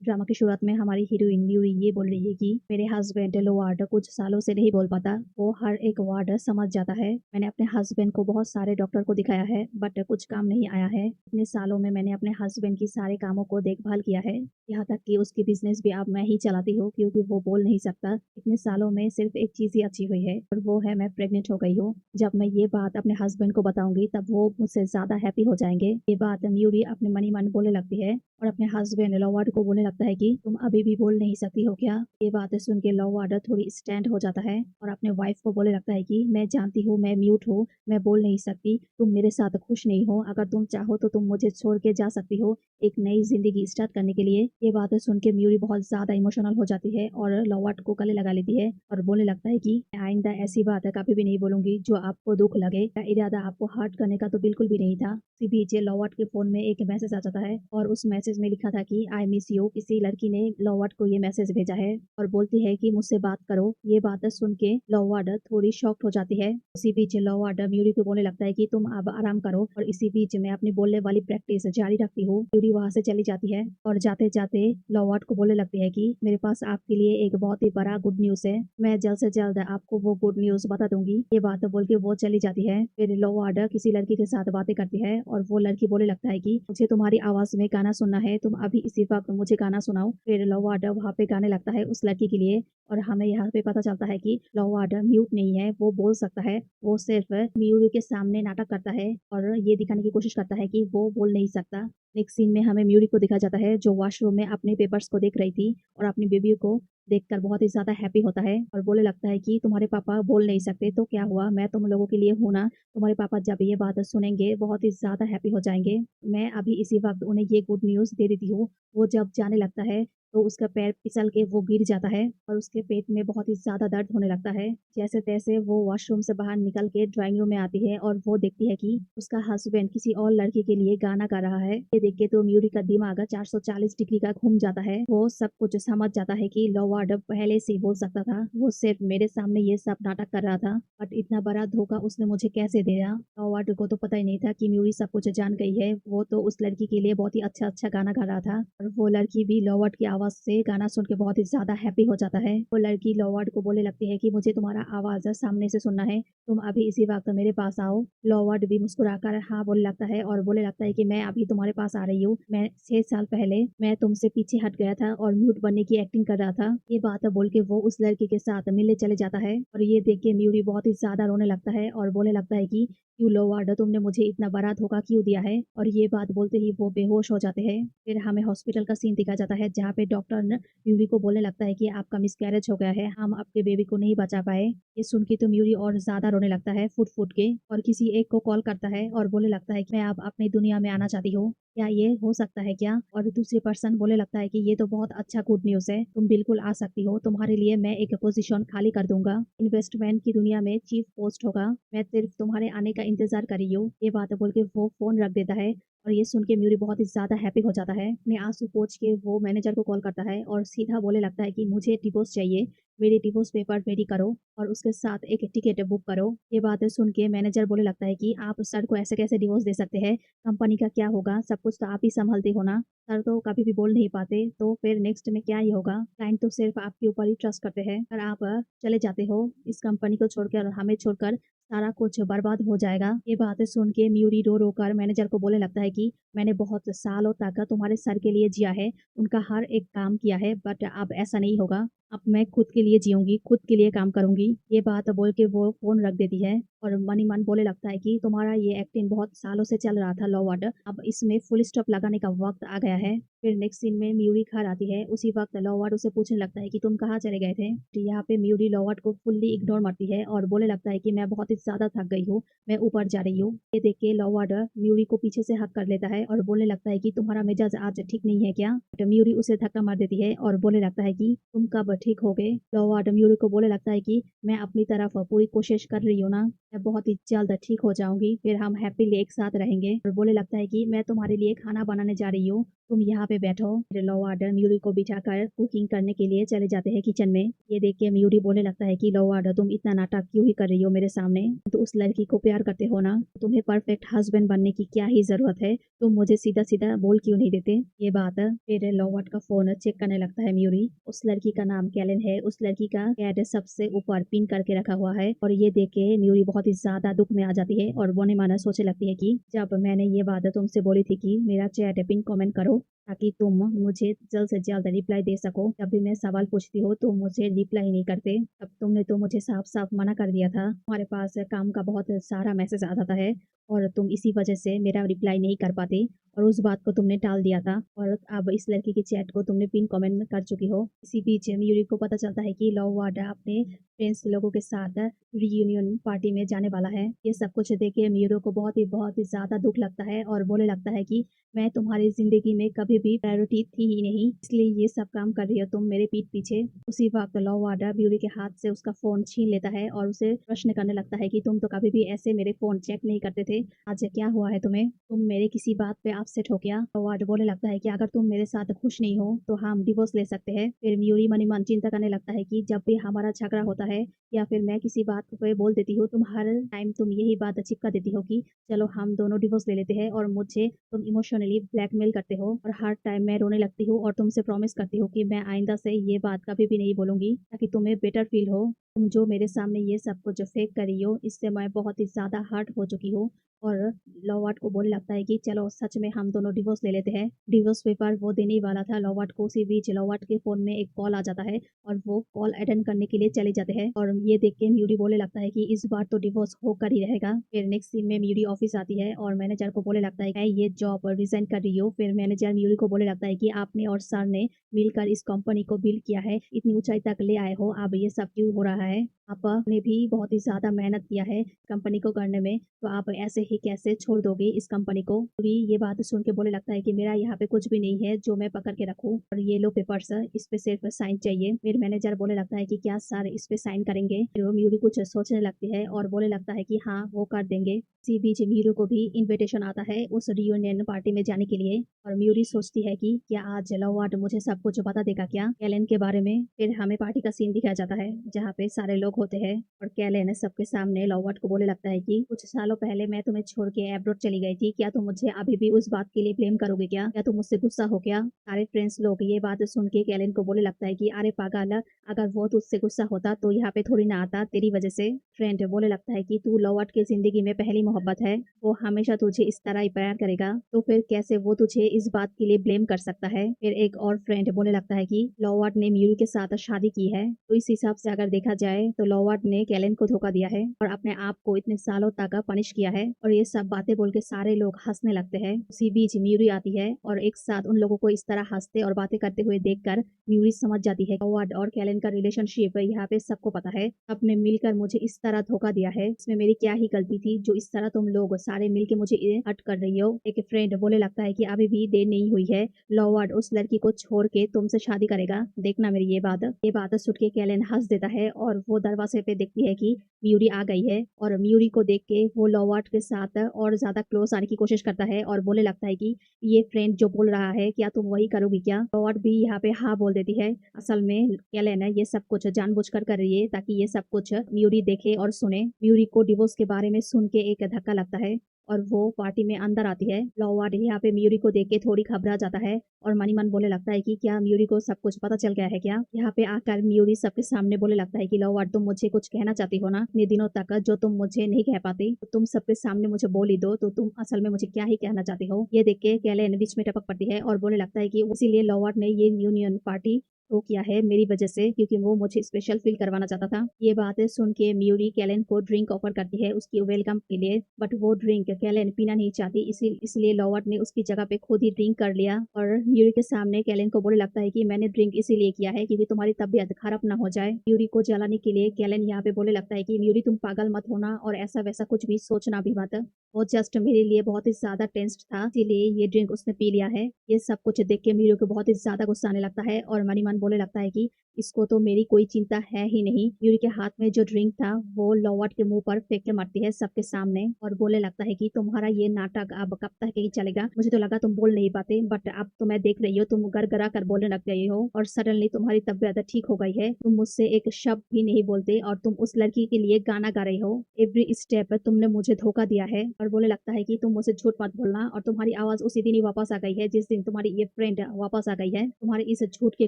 Drama की शुरुआत में हमारी हीरोइन म्यूरी ये बोल रही है कि मेरे हस्बैंड लोवार्ड कुछ सालों से नहीं बोल पाता, वो हर एक वर्ड समझ जाता है। मैंने अपने हस्बैंड को बहुत सारे डॉक्टर को दिखाया है बट कुछ काम नहीं आया है। इतने सालों में मैंने अपने हस्बैंड की सारे कामों को देखभाल किया है, यहाँ तक कि उसकी बिजनेस भी अब मैं ही चलाती हूँ क्योंकि वो बोल नहीं सकता। इतने सालों में सिर्फ एक चीज ही अच्छी हुई है और वो है मैं प्रेग्नेंट हो गई हूँ। जब मैं ये बात अपने हस्बैंड को बताऊंगी तब वो मुझसे ज्यादा हैप्पी हो जाएंगे। ये बात म्यूरी अपने मनी मन बोलने लगती है और अपने हस्बैंड लॉवार्ड को बोलने लगता है कि तुम अभी भी बोल नहीं सकती हो क्या। ये बातें सुन के लॉवार्ड थोड़ी स्टैंड हो जाता है और अपने वाइफ को बोलने लगता है कि मैं जानती हूँ मैं म्यूट हूँ, मैं बोल नहीं सकती, तुम मेरे साथ खुश नहीं हो, अगर तुम चाहो तो तुम मुझे छोड़ के जा सकती हो एक नई जिंदगी स्टार्ट करने के लिए। ये बातें सुन के म्यूरी बहुत ज्यादा इमोशनल हो जाती है और लॉवार्ड को गले लगा लेती है और बोलने लगता है कि आइंदा ऐसी बात है कभी भी नहीं बोलूंगी जो आपको दुख लगे। का इरादा आपको हर्ट करने का तो बिल्कुल भी नहीं था। इसी बीच लॉवार्ड के फोन में एक मैसेज आ जाता है और उस मैसेज में लिखा था कि आई मिस यू। किसी लड़की ने लॉवार्ड को ये मैसेज भेजा है और बोलती है कि मुझसे बात करो। ये बात सुन के लॉवार्ड थोड़ी शॉक्ड हो जाती है। उसी बीच लॉवार्ड म्यूरी को बोलने लगता है कि तुम अब आराम करो और इसी बीच मैं अपनी बोलने वाली प्रैक्टिस जारी रखती हूँ। म्यूरी वहां से चली जाती है और जाते जाते लॉवार्ड को बोलने लगती है कि मेरे पास आपके लिए एक बहुत ही बड़ा गुड न्यूज है, मैं जल्द से जल्द आपको वो गुड न्यूज बता दूंगी। ये बात बोल के वो चली जाती है। फिर लॉवार्ड किसी लड़की के साथ बातें करती है और वो लड़की बोलने लगता है कि मुझे तुम्हारी आवाज में गाना सुनना है, तुम अभी इसी वक्त मुझे गाना सुनाओ। फिर लॉवार्ड वहाँ पे गाने लगता है उस लड़की के लिए और हमें यहाँ पे पता चलता है कि लॉवार्ड म्यूट नहीं है, वो बोल सकता है। वो सिर्फ म्यूरी के सामने नाटक करता है और ये दिखाने की कोशिश करता है कि वो बोल नहीं सकता। नेक्स्ट सीन में हमें म्यूरी को दिखाया जाता है जो वॉशरूम में अपने पेपर्स को देख रही थी और अपनी बेबी को देखकर बहुत ही ज्यादा हैप्पी होता है और बोलने लगता है कि तुम्हारे पापा बोल नहीं सकते तो क्या हुआ, मैं तुम लोगों के लिए हूं ना। तुम्हारे पापा जब ये बात सुनेंगे बहुत ही ज्यादा हैप्पी हो जाएंगे। मैं अभी इसी वक्त उन्हें ये गुड न्यूज दे देती हूँ। वो जब जाने लगता है तो उसका पैर फिसल के वो गिर जाता है और उसके पेट में बहुत ही ज्यादा दर्द होने लगता है। जैसे तैसे वो वॉशरूम से बाहर निकल के ड्राइंग रूम में आती है और वो देखती है कि उसका हस्बैंड किसी और लड़की के लिए गाना गा रहा है। ये देख के तो म्यूरी का दिमाग 440 डिग्री का घूम जाता है। वो सब कुछ समझ जाता है कि लॉवार्ड पहले से ही बोल सकता था, वो सिर्फ मेरे सामने ये सब नाटक कर रहा था बट इतना बड़ा धोखा उसने मुझे कैसे दिया। लॉवार्ड को तो पता ही नहीं था कि म्यूरी सब कुछ जान गई है। वो तो उस लड़की के लिए बहुत ही अच्छा अच्छा गाना गा रहा था और वो लड़की भी लॉवार्ड की आवाज से गाना सुन के बहुत ही ज्यादा हैप्पी हो जाता है। वो लड़की लॉवार्ड को बोलने लगती है कि मुझे तुम्हारा आवाज सामने से सुनना है, तुम अभी इसी वक्त मेरे पास आओ। लॉवार्ड भी मुस्कुराकर हाँ बोलने लगता है और बोले लगता है कि मैं अभी तुम्हारे पास आ रही हूँ, मैं 6 साल पहले मैं तुमसे पीछे हट गया था और म्यूट बनने की एक्टिंग कर रहा था। ये बात बोल के वो उस लड़की के साथ मिलने चले जाता है और ये देख के म्यूरी बहुत ही ज्यादा रोने लगता है और बोलने लगता है कि क्यों लॉवार्ड, तुमने मुझे इतना बड़ा धोखा क्यों दिया है। और ये बात बोलते ही वो बेहोश हो जाते हैं। फिर हमें हॉस्पिटल का सीन दिखाया जाता है जहाँ पे डॉक्टर म्यूरी को बोलने लगता है कि आपका मिसकैरेज हो गया है, हम आपके बेबी को नहीं बचा पाए। ये सुन के तो म्यूरी और ज्यादा रोने लगता है फुट फुट के और किसी एक को कॉल करता है और बोलने लगता है कि मैं अब अपनी दुनिया में आना चाहती हूँ, क्या ये हो सकता है क्या। और दूसरी पर्सन बोले लगता है कि ये तो बहुत अच्छा गुड न्यूज है, तुम बिल्कुल आ सकती हो, तुम्हारे लिए मैं एक पोजीशन खाली कर दूंगा, इन्वेस्टमेंट की दुनिया में चीफ पोस्ट होगा, मैं सिर्फ तुम्हारे आने का इंतजार कर रही हूँ। ये बात बोल के वो फोन रख देता है और ये सुन के म्यूरी बहुत ही ज्यादा हैप्पी हो जाता है। अपने आंसू पोंछ के वो मैनेजर को कॉल करता है और सीधा बोले लगता है कि मुझे डिवोर्स चाहिए, मेरी डिवोर्स पेपर रेडी करो और उसके साथ एक टिकट बुक करो। ये बातें सुन के मैनेजर बोले लगता है कि आप सर को ऐसे कैसे डिवोर्स दे सकते हैं, कंपनी का क्या होगा, सब कुछ तो आप ही संभालते हो ना। सर तो कभी भी बोल नहीं पाते, तो फिर नेक्स्ट में क्या ही होगा, क्लाइंट तो सिर्फ आपके ऊपर ही ट्रस्ट करते हैं, और आप चले जाते हो इस कंपनी को छोड़कर और हमें छोड़कर, सारा कुछ बर्बाद हो जाएगा। ये बातें सुन के म्यूरी रो रो कर मैनेजर को बोलने लगता है कि मैंने बहुत सालों तक तुम्हारे सर के लिए जिया है, उनका हर एक काम किया है बट अब ऐसा नहीं होगा, अब मैं खुद के लिए जीऊंगी, खुद के लिए काम करूंगी। ये बात बोल के वो फोन रख देती है और मनी मन बोले लगता है कि तुम्हारा ये एक्टिंग बहुत सालों से चल रहा था लॉवार्ड, अब इसमें फुल स्टॉप लगाने का वक्त आ गया है। फिर नेक्स्ट सीन में म्यूरी घर आती है। उसी वक्त लॉवार्ड उसे पूछने लगता है कि तुम कहाँ चले गए थे। तो यहाँ पे म्यूरी लॉवार्ड को फुल्ली इग्नोर मारती है और बोले लगता है कि मैं बहुत ही ज्यादा थक गई हूँ, मैं ऊपर जा रही हूँ। ये देख के लॉवार्ड म्यूरी को पीछे से हक कर लेता है और बोलने लगता है कि तुम्हारा मिजाज आज ठीक नहीं है क्या। तो म्यूरी उसे धक्का मार देती है और बोले लगता है कि तुम कब ठीक हो गए। लॉवार्ड म्यूरी को बोले लगता है कि मैं अपनी तरफ पूरी कोशिश कर रही हूँ ना, मैं बहुत ही जल्द ठीक हो जाऊंगी, फिर हम हैप्पीली एक साथ रहेंगे। और बोले लगता है कि मैं तुम्हारे लिए खाना बनाने जा रही हूँ तुम यहाँ पे बैठो। फिर लॉ वार्डर म्यूरी को बिठाकर कुकिंग करने के लिए चले जाते हैं किचन में। ये देख के म्यूरी बोलने लगता है कि लॉ वार्डर तुम इतना नाटक क्यों ही कर रही हो मेरे सामने, तो उस लड़की को प्यार करते हो ना, तुम्हें परफेक्ट हस्बैंड बनने की क्या ही जरूरत है, तुम मुझे सीधा सीधा बोल क्यों नहीं देते ये बात। फिर लॉ वार्डर का फोन चेक करने लगता है म्यूरी। उस लड़की का नाम कैलन है। उस लड़की का कैड सबसे ऊपर पिन करके रखा हुआ है और ये देख के म्यूरी बहुत ही ज्यादा दुख में आ जाती है और बोने माना सोचने लगती है कि जब मैंने ये बात तुमसे बोली थी कि मेरा चैट पिन कमेंट करो ताकि तुम मुझे जल्द से जल्द रिप्लाई दे सको, जब भी मैं सवाल पूछती हूँ तो मुझे रिप्लाई नहीं करते, तब तुमने तो मुझे साफ साफ मना कर दिया था। तुम्हारे पास काम का बहुत सारा मैसेज आता है और तुम इसी वजह से मेरा रिप्लाई नहीं कर पाते और उस बात को तुमने टाल दिया था और अब इस लड़की की चैट को तुमने पिन कमेंट में कर चुकी हो। इसी बीच म्यूरी को पता चलता है कि लॉ वार्डर अपने फ्रेंड्स लोगों के साथ रीयूनियन पार्टी में जाने वाला है। ये सब कुछ देखे म्यूरी को बहुत ही ज्यादा दुख लगता है और बोलने लगता है कि मैं तुम्हारी जिंदगी में कभी भी प्रायोरिटी थी ही नहीं, इसलिए ये सब काम कर रही हो तुम मेरे पीठ पीछे। उसी वक्त लॉ वार्डर ब्यूरी के हाथ से उसका फोन छीन लेता है और उसे प्रश्न करने लगता है कि तुम तो कभी भी ऐसे मेरे फोन चेक नहीं करते थे, आज क्या हुआ है तुम्हें, तुम मेरे किसी बात पे अपसेट हो क्या। लॉ वार्डर बोलने लगता है कि अगर तुम मेरे साथ खुश नहीं हो तो हम डिवोर्स ले सकते हैं। फिर म्यूरी मनी मन चिंता करने लगता है कि जब भी हमारा झगड़ा होता है या फिर मैं किसी बात पे बोल देती हूँ, तुम हर टाइम तुम यही बात चिपका देती हो कि चलो हम दोनों डिवोर्स ले लेते हैं और मुझे तुम इमोशनली ब्लैकमेल करते हो और हर टाइम मैं रोने लगती हूँ और तुमसे प्रॉमिस करती हूँ कि मैं आइंदा से ये बात कभी भी नहीं बोलूंगी ताकि तुम्हें बेटर फील हो। तुम जो मेरे सामने ये सब कुछ फेक कर रही हो इससे मैं बहुत ही ज्यादा हर्ट हो चुकी हूँ। और लॉवार्ड को बोलने लगता है कि चलो सच में हम दोनों डिवोर्स ले लेते हैं। डिवोर्स पेपर वो देने ही वाला था लॉवार्ड को, उसी बीच लॉवार्ड के फोन में एक कॉल आ जाता है और वो कॉल अटेंड करने के लिए चले जाते हैं और ये देख के म्यूरी बोलने लगता है कि इस बार तो डिवोर्स होकर ही रहेगा। फिर नेक्स्ट सीन में म्यूरी ऑफिस आती है और मैनेजर को बोलने लगता है मैं ये जॉब रिजाइन कर रही हूँ। फिर मैनेजर म्यूरी को बोलने लगता है कि आपने और सर ने मिलकर इस कंपनी को बिल्ड किया है, इतनी ऊंचाई तक ले आए हो, अब ये सब क्यों हो रहा है, आपने भी बहुत ही ज्यादा मेहनत किया है कंपनी को करने में, तो आप ऐसे ही कैसे छोड़ दोगे इस कंपनी को। भी ये बात सुन के बोले लगता है कि मेरा यहाँ पे कुछ भी नहीं है जो मैं पकड़ के रखूं और ये लो पेपर्स, इस पे सिर्फ साइन चाहिए। फिर मैनेजर बोले लगता है कि क्या सर इस पे साइन करेंगे। फिर वो म्यूरी कुछ सोचने लगती है और बोले लगता है कि हाँ वो कर देंगे। इसी बीच म्यूरी को भी इन्विटेशन आता है उस रियूनियन पार्टी में जाने के लिए और म्यूरी सोचती है कि क्या आज लॉवार्ड मुझे सब कुछ बता देगा क्या कैलेन के बारे में। फिर हमें पार्टी का सीन दिखाया जाता है जहाँ पे सारे लोग होते हैं और कैलेन सबके सामने लॉवार्ड को बोले लगता है कि कुछ सालों पहले मैं तुम्हें छोड़ के एब्रोड चली गई थी, क्या तुम मुझे अभी भी उस बात के लिए ब्लेम करोगे क्या तुम मुझसे गुस्सा हो क्या। सारे फ्रेंड्स लोग ये बात सुन के कैलेन को बोले लगता है कि अरे पागल, अगर वो तुझसे गुस्सा होता तो यहाँ पे थोड़ी ना आता तेरी वजह से। फ्रेंड बोले लगता है कि तू लॉवार्ड की जिंदगी में पहली मोहब्बत है, वो हमेशा तुझे इस तरह ही प्यार करेगा, तो फिर कैसे वो तुझे इस बात के लिए ब्लेम कर सकता है। फिर एक और फ्रेंड बोले लगता है कि लॉवार्ड ने म्यूरी के साथ शादी की है, तो इस हिसाब से अगर देखा जाए तो लॉवार्ड ने कैलेन को धोखा दिया है और अपने आप को इतने सालों तक पनिश किया है। और ये सब बातें बोल के सारे लोग हंसने लगते हैं। उसी बीच म्यूरी आती है और एक साथ उन लोगों को इस तरह हंसते और बातें करते हुए देखकर म्यूरी समझ जाती है लॉवार्ड और कैलेन का रिलेशनशिप यहाँ पे सबको पता है, आपने मिलकर मुझे इस तरह धोखा दिया है, इसमें मेरी क्या ही गलती थी जो इस तरह तुम लोग सारे मिलके मुझे हर्ट कर रही हो। एक फ्रेंड बोले लगता है कि अभी भी देर नहीं हुई है, लॉवार्ड उस लड़की को छोड़ के तुमसे शादी करेगा, देखना मेरी ये बात सुन के कैलेन हंस देता है और वो दरवाजे पे देखती है कि म्यूरी आ गई है और म्यूरी को देख के वो लॉवार्ड के साथ और ज्यादा क्लोज आने की कोशिश करता है और बोले लगता है कि ये फ्रेंड जो बोल रहा है क्या तुम वही करोगी क्या। लॉवार्ड भी यहाँ पे हाँ बोल देती है। असल में कैलेन ये सब कुछ जानबूझकर कर रही है ताकि ये सब कुछ म्यूरी देखे और सुने। म्यूरी को डिवोर्स के बारे में सुन के एक धक्का लगता है और वो पार्टी में अंदर आती है। लॉवार्ड यहाँ पे म्यूरी को देख के थोड़ी घबरा जाता है और मनी मन बोले लगता है कि क्या म्यूरी को सब कुछ पता चल गया है क्या। यहाँ पे आकर म्यूरी सबके सामने बोले लगता है कि लॉवार्ड तुम मुझे कुछ कहना चाहती हो ना, इतने दिनों तक जो तुम मुझे नहीं कह पाती, तो तुम सबके सामने मुझे बोल ही दो, तो तुम असल में मुझे क्या ही कहना चाहती हो। ये देख के कैलेन बीच में टपक पड़ती है और बोले लगता है कि इसीलिए लॉवार्ड ने ये यूनियन पार्टी वो किया है मेरी वजह से, क्योंकि वो मुझे स्पेशल फील करवाना चाहता था। ये बातें सुन के म्यूरी कैलेन को ड्रिंक ऑफर करती है उसकी वेलकम के लिए, बट वो ड्रिंक कैलेन पीना नहीं चाहती, इसलिए लॉवार्ड ने उसकी जगह पे खुद ही ड्रिंक कर लिया और म्यूरी के सामने कैलेन को बोले लगता है कि मैंने ड्रिंक इसीलिए किया है क्योंकि तुम्हारी तबीयत खराब ना हो जाए। म्यूरी को जलाने के लिए कैलेन यहाँ पे बोले लगता है कि म्यूरी तुम पागल मत होना और ऐसा वैसा कुछ भी सोचना भी मत, वो जस्ट मेरे लिए बहुत ही ज्यादा टेंस्ड था इसीलिए ये ड्रिंक उसने पी लिया है। ये सब कुछ देख के म्यूरी को बहुत ही ज्यादा गुस्सा आने लगता है और मनी मन मनीमान बोलने लगता है कि इसको तो मेरी कोई चिंता है ही नहीं। म्यूरी के हाथ में जो ड्रिंक था वो लॉवार्ड के मुंह पर फेंक के मारती है सबके सामने और बोलने लगता है कि तुम्हारा ये नाटक अब कब तक ही चलेगा। मुझे तो लगा तुम बोल नहीं पाते, बट अब तो मैं देख रही हूँ तुम गड़गड़ा कर बोलने लग गई हो और सडनली तुम्हारी तबीयत ठीक हो गई है। तुम मुझसे एक शब्द भी नहीं बोलते और तुम उस लड़की के लिए गाना गा रही हो। एवरी स्टेप तुमने मुझे धोखा दिया है। और बोलने लगता है कि तुम मुझसे झूठ मत बोलना और तुम्हारी आवाज उसी दिन ही वापस आ गई है जिस दिन तुम्हारी ये फ्रेंड वापस आ गई है। तुम्हारे इस झूठ के